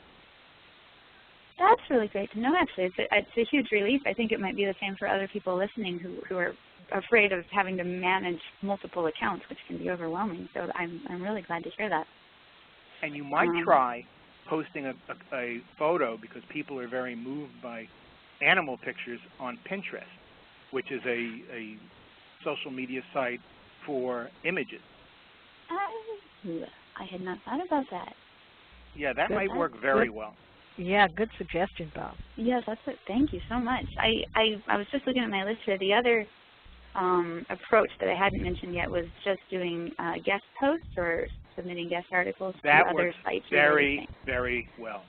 That's really great to know, actually. It's a huge relief. I think it might be the same for other people listening who are afraid of having to manage multiple accounts, which can be overwhelming. So I'm really glad to hear that. And you might try posting a photo, because people are very moved by animal pictures, on Pinterest, which is a social media site for images. I had not thought about that. Yeah, that might work very well. Yeah, good suggestion, Bob. Yes, that's it. Thank you so much. I was just looking at my list here. The other approach that I hadn't mentioned yet was just doing guest posts or submitting guest articles to other sites. Very, very well.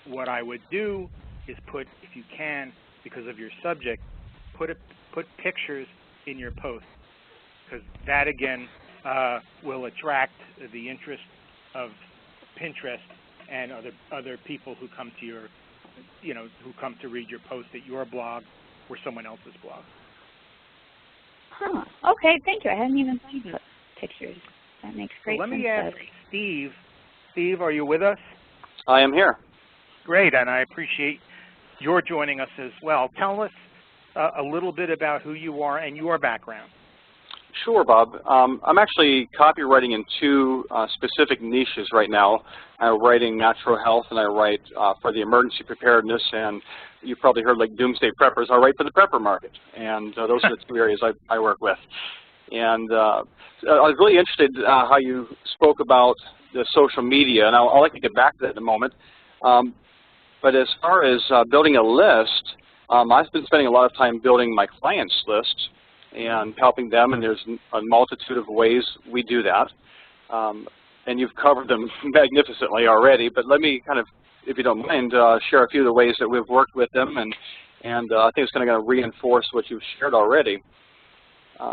What I would do is put, if you can, because of your subject, put pictures in your post, because that again will attract the interest of Pinterest and other people who come to your, who come to read your post at your blog or someone else's blog. Huh. Okay, thank you. I hadn't even thought about pictures. That makes great sense. Let me ask Steve. Steve, are you with us? I am here. Great, and I appreciate your joining us as well. Tell us a little bit about who you are and your background. Sure, Bob. I'm actually copywriting in two specific niches right now. I'm writing natural health, and I write for the emergency preparedness, and you've probably heard like doomsday preppers. I write for the prepper market, and those are the two areas I work with. And I was really interested how you spoke about the social media, and I'll like to get back to that in a moment. But as far as building a list, I've been spending a lot of time building my clients' lists and helping them, and there's a multitude of ways we do that. And you've covered them magnificently already, but let me kind of, if you don't mind, share a few of the ways that we've worked with them, and I think it's kind of going to reinforce what you've shared already.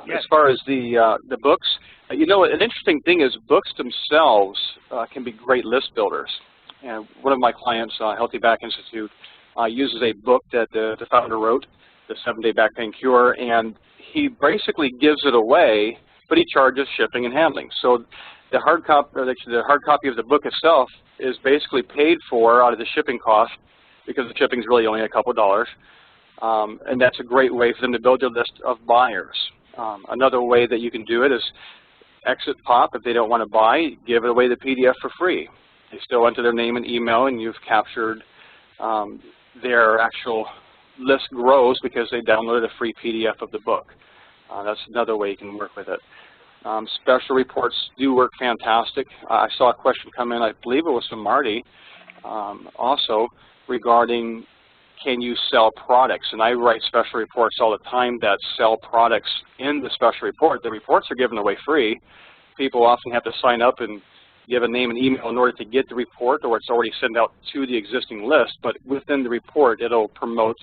Yes. As far as the books, you know, an interesting thing is books themselves can be great list builders. And one of my clients, Healthy Back Institute, uses a book that the founder wrote, The 7-Day Back Pain Cure, and he basically gives it away, but he charges shipping and handling. So the hard copy of the book itself is basically paid for out of the shipping cost, because the shipping is really only a couple dollars. And that's a great way for them to build their list of buyers. Another way that you can do it is exit POP. If they don't want to buy, give it away the PDF for free. They still enter their name and email, and you've captured their actual list grows because they downloaded a free PDF of the book. That's another way you can work with it. Special reports do work fantastic. I saw a question come in, I believe it was from Marty, also regarding can you sell products? And I write special reports all the time that sell products in the special report. The reports are given away free. People often have to sign up and give a name and email in order to get the report, or it's already sent out to the existing list. But within the report, it'll promote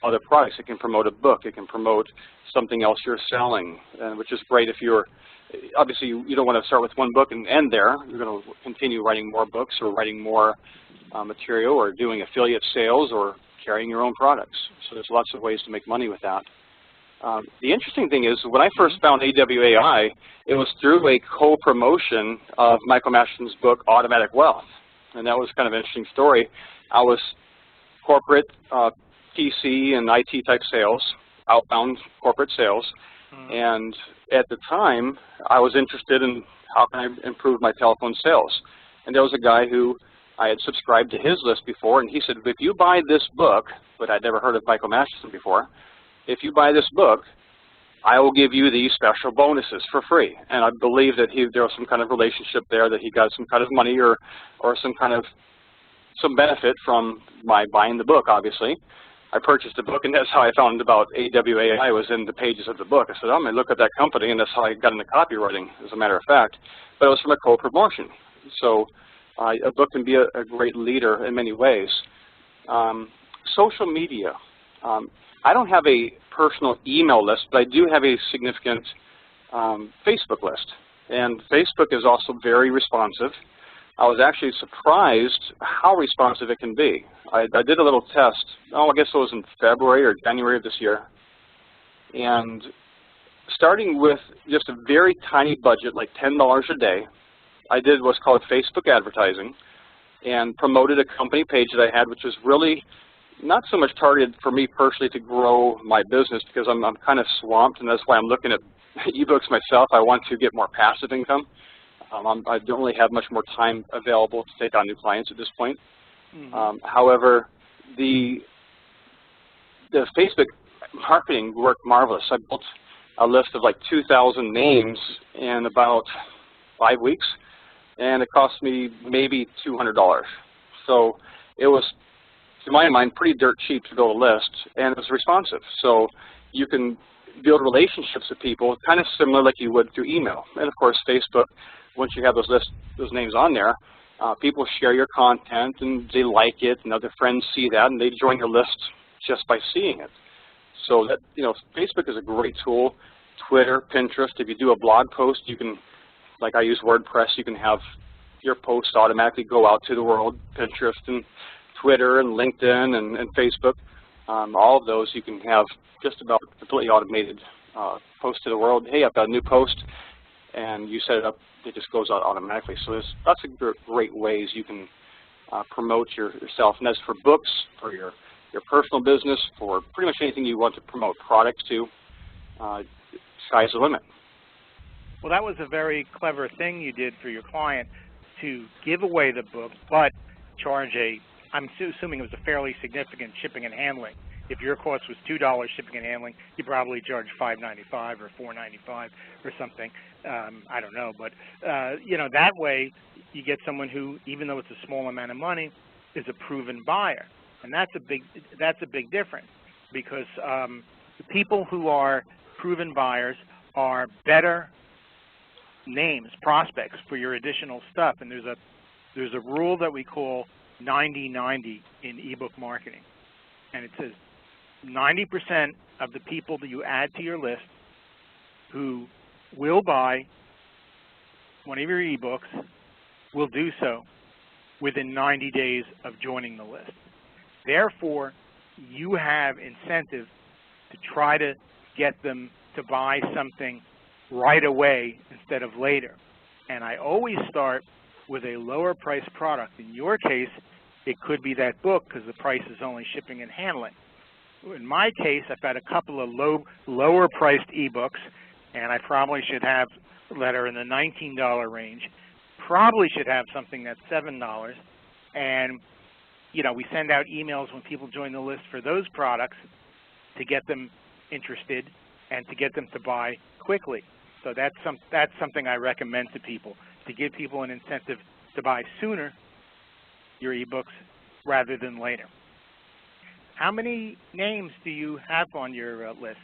other products. It can promote a book. It can promote something else you're selling, which is great if you're, obviously you don't want to start with one book and end there. You're going to continue writing more books or writing more material or doing affiliate sales or carrying your own products. So there's lots of ways to make money with that. The interesting thing is, when I first found AWAI, it was through a co-promotion of Michael Masterson's book, Automatic Wealth. And that was kind of an interesting story. I was corporate PC and IT type sales, outbound corporate sales. And at the time, I was interested in how can I improve my telephone sales. And there was a guy who I had subscribed to his list before, and he said, if you buy this book, but I'd never heard of Michael Masterson before, if you buy this book, I will give you these special bonuses for free. And I believe that there was some kind of relationship there, that he got some kind of money or some benefit from my buying the book, obviously. I purchased the book, and that's how I found about AWAI was in the pages of the book. I said, I'm going to look at that company, and that's how I got into copywriting, as a matter of fact. But it was from a co-promotion. So a book can be a great leader in many ways. Social media. I don't have a personal email list, but I do have a significant Facebook list. And Facebook is also very responsive. I was actually surprised how responsive it can be. I did a little test, I guess it was in February or January of this year. And starting with just a very tiny budget, like $10 a day, I did what's called Facebook advertising and promoted a company page that I had, which was really not so much targeted for me personally to grow my business, because I'm kind of swamped, and that's why I'm looking at ebooks myself. I want to get more passive income. I don't really have much more time available to take on new clients at this point. However, the Facebook marketing worked marvelous. I built a list of like 2,000 names in about 5 weeks, and it cost me maybe $200. So it was, to my mind, pretty dirt cheap to build a list, and it was responsive. So you can build relationships with people kind of similar like you would through email. And of course, Facebook, once you have those names on there, people share your content and they like it, and other friends see that and they join your list just by seeing it. So that, Facebook is a great tool. Twitter, Pinterest. If you do a blog post, you can, like I use WordPress, you can have your posts automatically go out to the world. Pinterest and Twitter and LinkedIn and Facebook, all of those you can have just about completely automated post to the world. Hey, I've got a new post, and you set it up, it just goes out automatically. So there's lots of great ways you can promote yourself. And that's for books, for your your personal business, for pretty much anything you want to promote products to. Sky's the limit. Well, that was a very clever thing you did for your client, to give away the book, but charge I'm assuming it was a fairly significant shipping and handling. If your cost was $2 shipping and handling, you probably charge $5.95 or $4.95 or something. I don't know, but you know, that way you get someone who, even though it's a small amount of money, is a proven buyer, and that's a big difference, because the people who are proven buyers are better names, prospects for your additional stuff. And there's a rule that we call 90-90 in ebook marketing, and it says 90% of the people that you add to your list who will buy one of your ebooks will do so within 90 days of joining the list. Therefore, you have incentive to try to get them to buy something right away instead of later. And I always start with a lower priced product. In your case, it could be that book because the price is only shipping and handling. In my case, I've got a couple of lower priced ebooks, and I probably should have that are in the $19 range. Probably should have something that's $7. And you know, we send out emails when people join the list for those products to get them interested and to get them to buy quickly. So that's something I recommend to people, to give people an incentive to buy sooner your ebooks rather than later. How many names do you have on your list?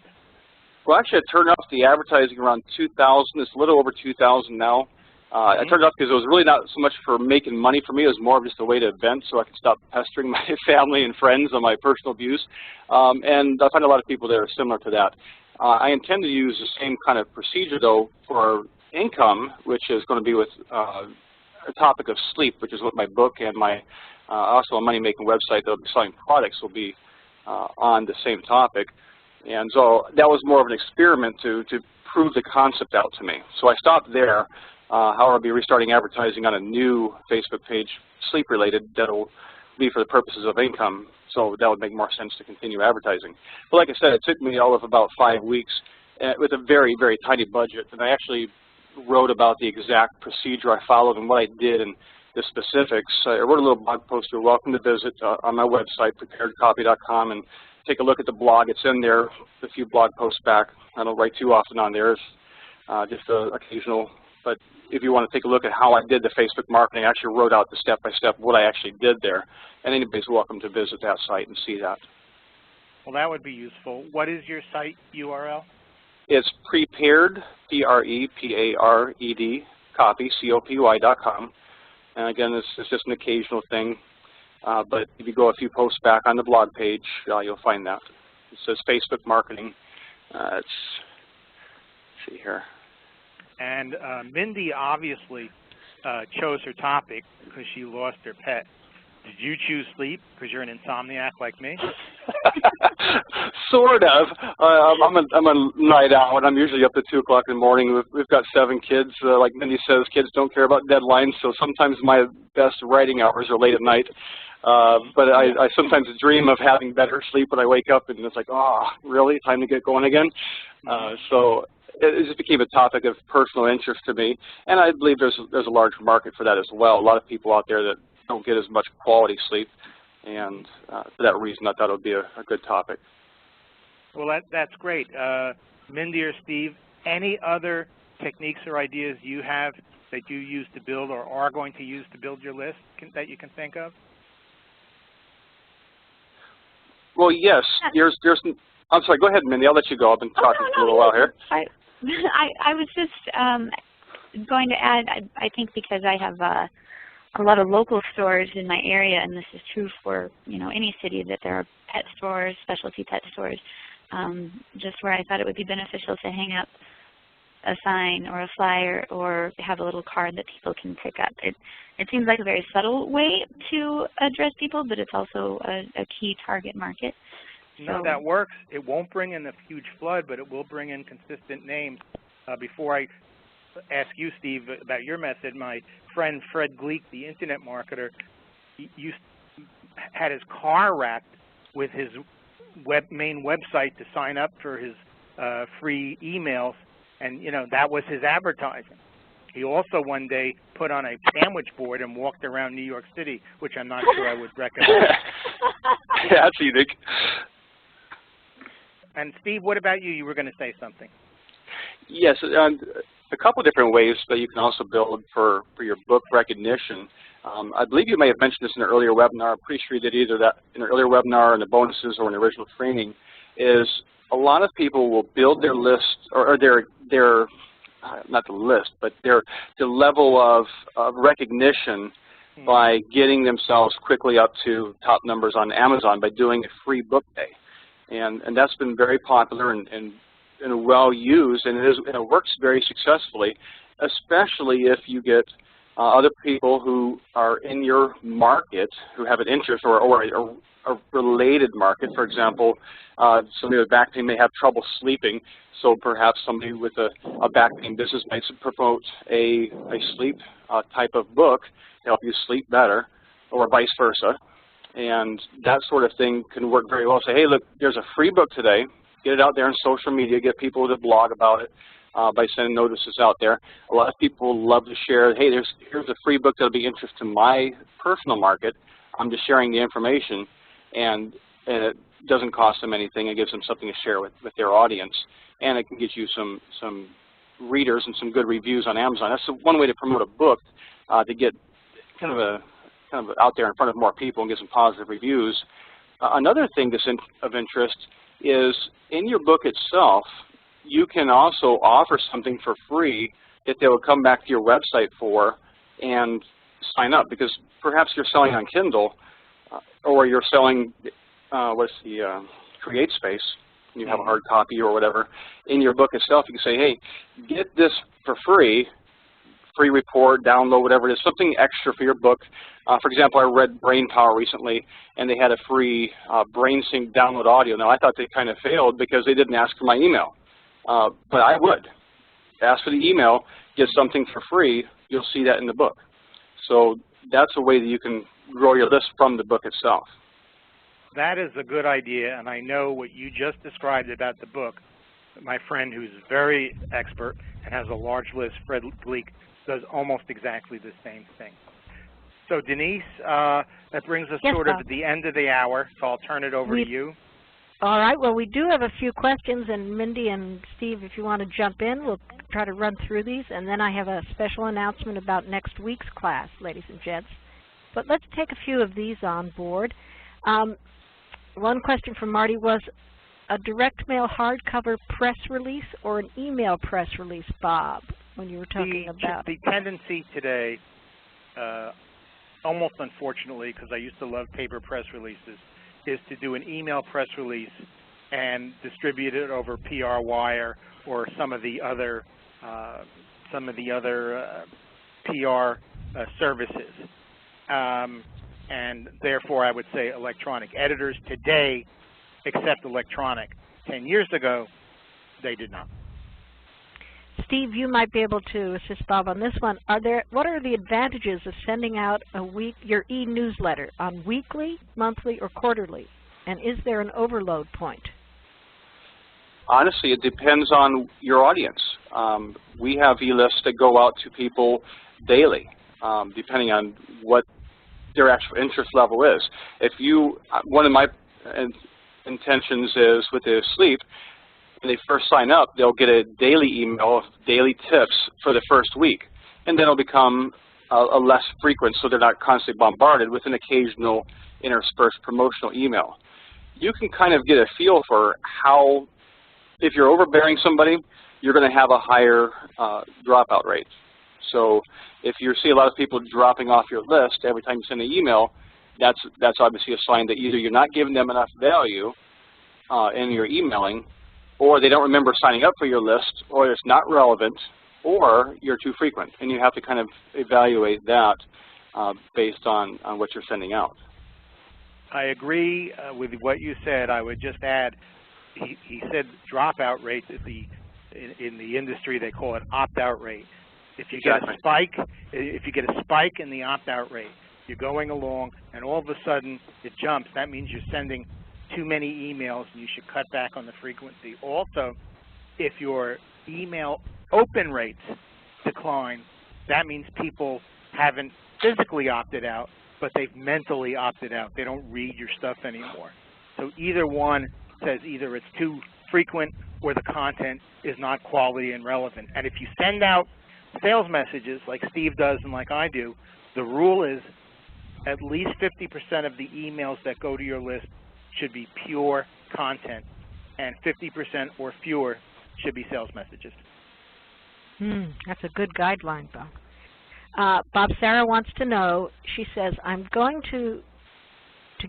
Well, actually, I turned off the advertising around 2000. It's a little over 2,000 now. I turned it off because it was really not so much for making money for me. It was more of just a way to vent so I could stop pestering my family and friends on my personal views. And I find a lot of people that are similar to that. I intend to use the same kind of procedure, though, for income, which is going to be with a topic of sleep, which is what my book and my also a money-making website that will be selling products will be on the same topic. And so that was more of an experiment to prove the concept out to me. So I stopped there. However, I'll be restarting advertising on a new Facebook page, sleep-related, that will be for the purposes of income. So that would make more sense to continue advertising. But like I said, it took me all of about 5 weeks with a very, very tiny budget. And I actually wrote about the exact procedure I followed and what I did and the specifics. I wrote a little blog post. You're welcome to visit on my website, preparedcopy.com, and take a look at the blog. It's in there, a few blog posts back. I don't write too often on there. It's just occasional. But if you want to take a look at how I did the Facebook marketing, I actually wrote out the step-by-step what I actually did there. And anybody's welcome to visit that site and see that. Well, that would be useful. What is your site URL? It's prepared, P-R-E-P-A-R-E-D, copy, C-O-P-Y.com. And again, it's just an occasional thing. But if you go a few posts back on the blog page, you'll find that. It says Facebook marketing. Let's see here. And Mindy obviously chose her topic because she lost her pet. Did you choose sleep because you're an insomniac like me? Sort of. I'm a night owl, and I'm usually up to 2 o'clock in the morning. We've got 7 kids. Like Mindy says, kids don't care about deadlines, so sometimes my best writing hours are late at night. But I sometimes dream of having better sleep when I wake up, and it's like, oh, really? Time to get going again? So it just became a topic of personal interest to me, and I believe there's a large market for that as well. A lot of people out there that don't get as much quality sleep, and for that reason I thought it would be a good topic. Well, that's great. Mindy or Steve, any other techniques or ideas you have that you use to build or are going to use to build your list that you can think of? Well, yes. I'm sorry, go ahead, Mindy. I'll let you go. I've been talking for a little while here. I was just going to add, I think because I have a lot of local stores in my area, and this is true for any city, that there are pet stores, specialty pet stores, just where I thought it would be beneficial to hang up a sign or a flyer or have a little card that people can pick up. It seems like a very subtle way to address people, but it's also a key target market. No, that works. It won't bring in a huge flood, but it will bring in consistent names. Before I ask you, Steve, about your method, my friend Fred Gleek, the internet marketer, had his car wrapped with his main website to sign up for his free emails, and that was his advertising. He also one day put on a sandwich board and walked around New York City, which I'm not sure I would recommend. Yeah, that's unique. And Steve, what about you? You were going to say something. Yes, a couple different ways that you can also build for your book recognition. I believe you may have mentioned this in an earlier webinar. I'm pretty sure you did either that in an earlier webinar in the bonuses or in the original training. Is a lot of people will build their list or their not the list, but their level of recognition by getting themselves quickly up to top numbers on Amazon by doing a free book day, and that's been very popular and well used, and it works very successfully, especially if you get other people who are in your market who have an interest or a related market. For example, somebody with back pain may have trouble sleeping, so perhaps somebody with a back pain business might promote a sleep type of book to help you sleep better, or vice versa. And that sort of thing can work very well. Say, hey, look, there's a free book today. Get it out there on social media. Get people to blog about it by sending notices out there. A lot of people love to share, hey, here's a free book that will be of interest to my personal market. I'm just sharing the information, and it doesn't cost them anything. It gives them something to share with their audience, and it can get you some readers and some good reviews on Amazon. That's one way to promote a book, to get kind of out there in front of more people and get some positive reviews. Another thing that's of interest is in your book itself, you can also offer something for free that they will come back to your website for and sign up, because perhaps you're selling on Kindle or you're selling CreateSpace, and you have a hard copy or whatever. In your book itself, you can say, hey, get this for free report, download, whatever it is, something extra for your book. For example, I read Brain Power recently, and they had a free BrainSync download audio. Now, I thought they kind of failed because they didn't ask for my email. But I would. Ask for the email, get something for free, you'll see that in the book. So that's a way that you can grow your list from the book itself. That is a good idea, and I know what you just described about the book. My friend who's very expert and has a large list, Fred Gleek, does almost exactly the same thing. So Denise, that brings us sort of at the end of the hour, so I'll turn it over to you. All right, well, we do have a few questions, and Mindy and Steve, if you want to jump in, we'll try to run through these, and then I have a special announcement about next week's class, ladies and gents. But let's take a few of these on board. One question from Marty was, a direct mail hardcover press release or an email press release, Bob, when you were talking about? The tendency today, almost unfortunately, because I used to love paper press releases, is to do an email press release and distribute it over PR Wire or some of the other PR services. And therefore, I would say electronic. Editors today accept electronic. 10 years ago, they did not. Steve, you might be able to assist Bob on this one. What are the advantages of sending out your e-newsletter on weekly, monthly, or quarterly? And is there an overload point? Honestly, it depends on your audience. We have e-lists that go out to people daily, depending on what their actual interest level is. One of my intentions is with the sleep, when they first sign up, they'll get a daily email of daily tips for the first week, and then it'll become a less frequent, so they're not constantly bombarded with an occasional interspersed promotional email. You can kind of get a feel for how, if you're overbearing somebody, you're going to have a higher dropout rate. So if you see a lot of people dropping off your list every time you send an email, that's obviously a sign that either you're not giving them enough value in your emailing, or they don't remember signing up for your list, or it's not relevant, or you're too frequent. And you have to kind of evaluate that based on what you're sending out. I agree with what you said. I would just add, he said dropout rate is in the industry they call it opt-out rate. If you get a spike in the opt-out rate, you're going along and all of a sudden it jumps, that means you're sending too many emails and you should cut back on the frequency. Also, if your email open rates decline, that means people haven't physically opted out, but they've mentally opted out. They don't read your stuff anymore. So either one says either it's too frequent or the content is not quality and relevant. And if you send out sales messages like Steve does and like I do, the rule is at least 50% of the emails that go to your list should be pure content, and 50% or fewer should be sales messages. That's a good guideline, Bob. Bob Sarah wants to know, she says, I'm going to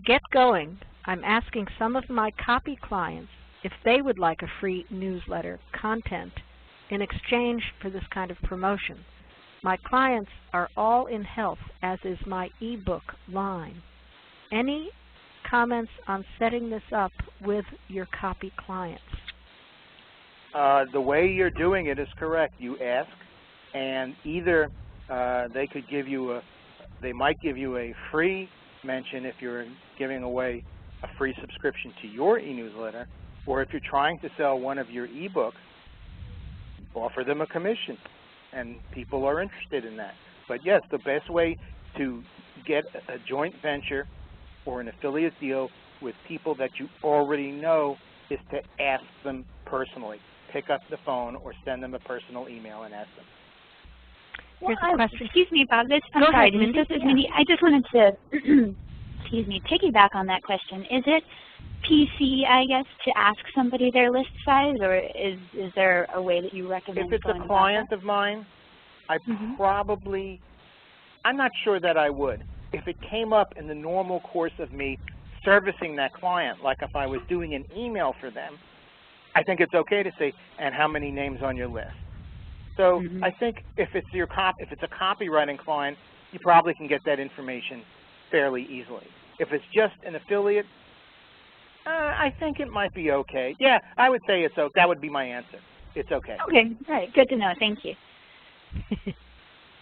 get going, I'm asking some of my copy clients if they would like a free newsletter content in exchange for this kind of promotion. My clients are all in health, as is my ebook line. Any comments on setting this up with your copy clients? The way you're doing it is correct. You ask, and either they could give you they might give you a free mention if you're giving away a free subscription to your e-newsletter, or if you're trying to sell one of your ebooks, offer them a commission, and people are interested in that. But yes, the best way to get a joint venture or an affiliate deal with people that you already know is to ask them personally. Pick up the phone or send them a personal email and ask them. Well, excuse me, Bob. I'm Go sorry, ahead, Mindy. This is Mindy. I just wanted to, excuse me, piggyback on that question. Is it PC, I guess, to ask somebody their list size, or is there a way that you recommend? If it's a client of mine, I probably, I'm not sure that I would. If it came up in the normal course of me servicing that client, like if I was doing an email for them, I think it's okay to say, and how many names on your list. So I think if it's a copywriting client, you probably can get that information fairly easily. If it's just an affiliate, I think it might be okay. Yeah, I would say it's okay. That would be my answer. It's okay. Okay, all right, good to know. Thank you.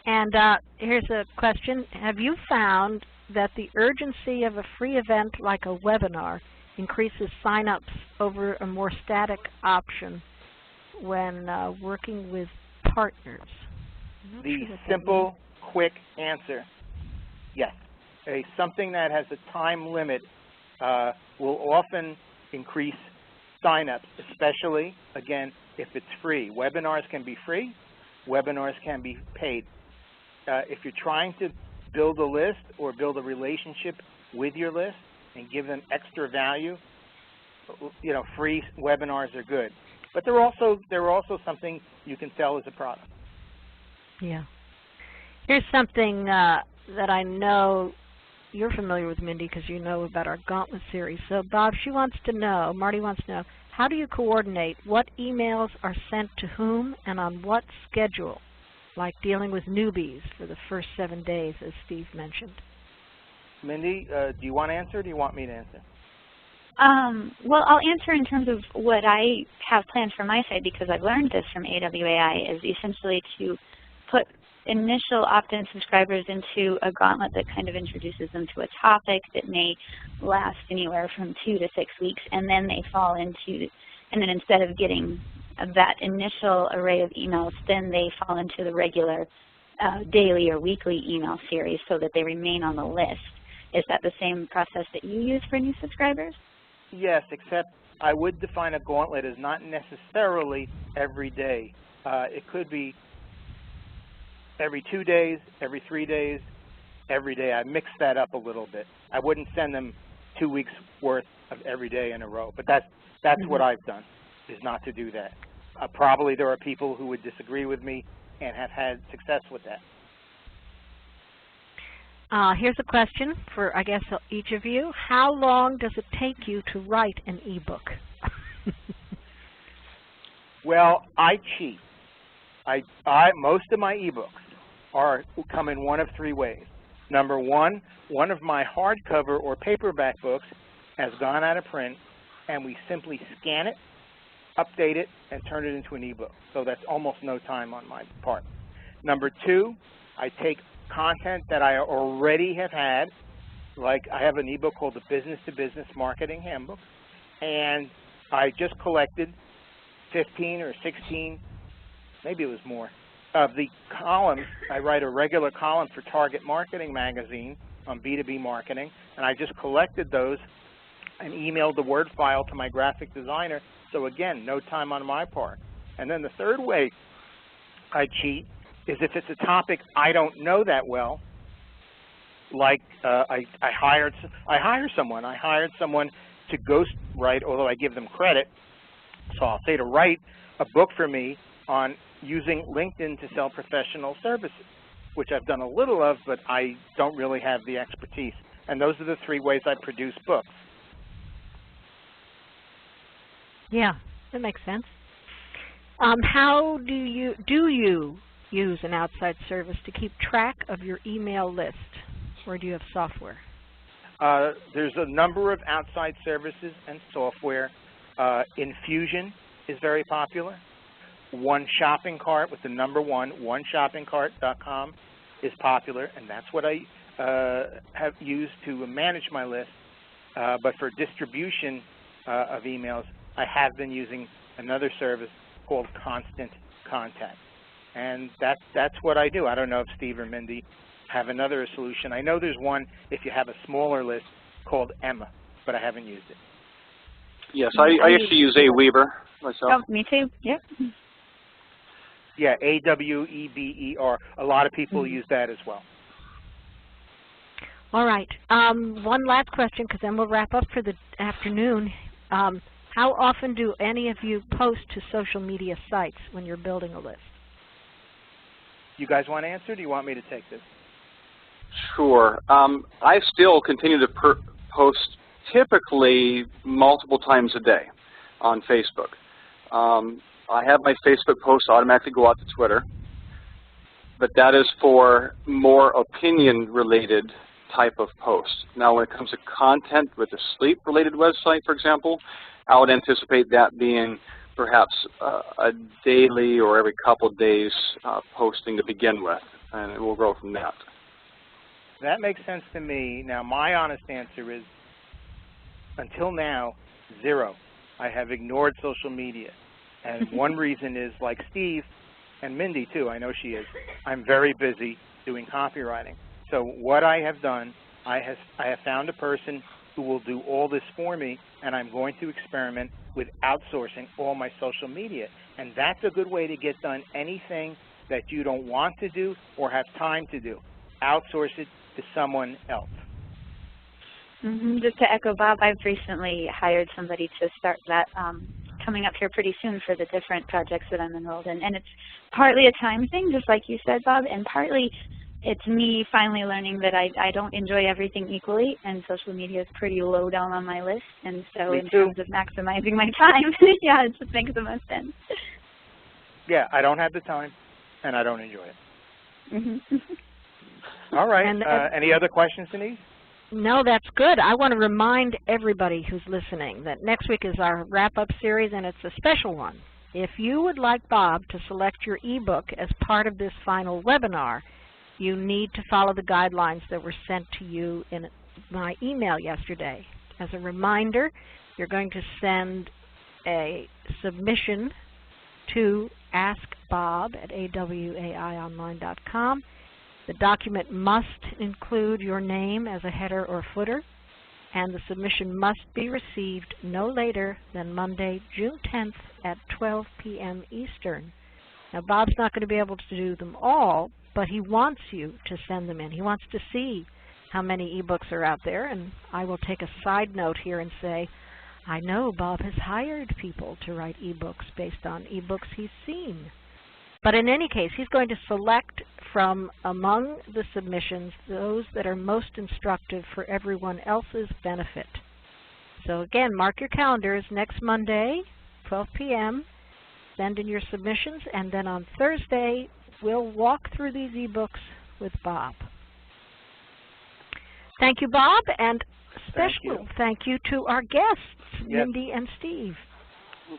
And here's a question. Have you found that the urgency of a free event like a webinar increases sign-ups over a more static option when working with partners? The simple, quick answer, yes. Something that has a time limit will often increase sign-ups, especially, again, if it's free. Webinars can be free. Webinars can be paid. If you're trying to build a list or build a relationship with your list and give them extra value, you know, free webinars are good. But they're also something you can sell as a product. Yeah. Here's something that I know you're familiar with, Mindy, because you know about our Gauntlet series. So, Bob, Marty wants to know, how do you coordinate what emails are sent to whom and on what schedule, like dealing with newbies for the first 7 days, as Steve mentioned? Mindy, do you want to answer or do you want me to answer? Well, I'll answer in terms of what I have planned for my side, because I've learned this from AWAI, is essentially to put initial opt-in subscribers into a gauntlet that kind of introduces them to a topic that may last anywhere from 2 to 6 weeks, and then they fall into, and then instead of getting that initial array of emails, then they fall into the regular daily or weekly email series so that they remain on the list. Is that the same process that you use for new subscribers? Yes, except I would define a gauntlet as not necessarily every day. It could be every 2 days, every 3 days, every day. I mixed that up a little bit. I wouldn't send them 2 weeks worth of every day in a row, but that's what I've done, is not to do that. Probably there are people who would disagree with me and have had success with that. Here's a question for, I guess, each of you. How long does it take you to write an ebook? Well, I cheat. Most of my ebooks come in one of 3 ways. Number one of my hardcover or paperback books has gone out of print, and we simply scan it, update it, and turn it into an ebook. So that's almost no time on my part. Number 2, I take content that I already have had, like I have an ebook called the Business to Business Marketing Handbook, and I just collected 15 or 16, maybe it was more, of the columns. I write a regular column for Target Marketing Magazine on B2B marketing, and I just collected those and emailed the Word file to my graphic designer. So again, no time on my part. And then the third way I cheat is if it's a topic I don't know that well, like I hired someone to ghost write, although I give them credit. So I'll say to write a book for me on using LinkedIn to sell professional services, which I've done a little of, but I don't really have the expertise. And those are the 3 ways I produce books. Yeah, that makes sense. How do you use an outside service to keep track of your email list, or do you have software? There's a number of outside services and software. Infusion is very popular. One Shopping Cart with the number 1, oneshoppingcart.com is popular, and that's what I have used to manage my list. But for distribution of emails, I have been using another service called Constant Contact. And that's what I do. I don't know if Steve or Mindy have another solution. I know there's one if you have a smaller list called Emma, but I haven't used it. Yes, I actually use Aweber myself. Oh, me too. Yep. Yeah, AWEBER. A lot of people use that as well. All right. One last question, because then we'll wrap up for the afternoon. How often do any of you post to social media sites when you're building a list? You guys want to answer, or do you want me to take this? Sure. I still continue to post typically multiple times a day on Facebook. I have my Facebook posts automatically go out to Twitter, but that is for more opinion-related type of posts. Now, when it comes to content with a sleep-related website, for example, I would anticipate that being perhaps a daily or every couple of days posting to begin with, and it will grow from that. That makes sense to me. Now, my honest answer is, until now, 0. I have ignored social media. And one reason is, like Steve and Mindy, too, I know she is, I'm very busy doing copywriting. So what I have done, I have found a person who will do all this for me, and I'm going to experiment with outsourcing all my social media. And that's a good way to get done anything that you don't want to do or have time to do. Outsource it to someone else. Just to echo Bob, I've recently hired somebody to start that coming up here pretty soon for the different projects that I'm enrolled in. And it's partly a time thing, just like you said, Bob, and partly it's me finally learning that I don't enjoy everything equally, and social media is pretty low down on my list. And so in terms of maximizing my time, yeah, it just makes the most sense. Yeah, I don't have the time, and I don't enjoy it. All right. Any other questions, Denise? No, that's good. I want to remind everybody who's listening that next week is our wrap-up series, and it's a special one. If you would like Bob to select your ebook as part of this final webinar, you need to follow the guidelines that were sent to you in my email yesterday. As a reminder, you're going to send a submission to askbob@awaionline.com. The document must include your name as a header or footer, and the submission must be received no later than Monday, June 10th at 12 p.m. Eastern. Now, Bob's not going to be able to do them all, but he wants you to send them in. He wants to see how many ebooks are out there, and I will take a side note here and say, I know Bob has hired people to write ebooks based on ebooks he's seen. But in any case, he's going to select from among the submissions those that are most instructive for everyone else's benefit. So again, mark your calendars. Next Monday, 12 p.m., send in your submissions, and then on Thursday, we'll walk through these ebooks with Bob. Thank you, Bob, and special thank you to our guests, Mindy and Steve.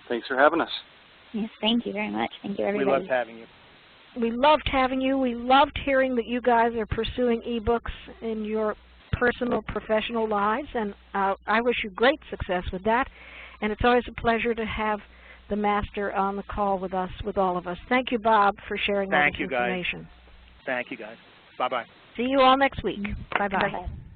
Thanks for having us. Yes, thank you very much. Thank you, everybody. We loved having you. We loved having you. We loved hearing that you guys are pursuing ebooks in your personal, professional lives, and I wish you great success with that. And it's always a pleasure to have the Master on the call with us, with all of us. Thank you, Bob, for sharing all this information. Thank you, guys. Bye-bye. See you all next week. Bye-bye. Bye-bye.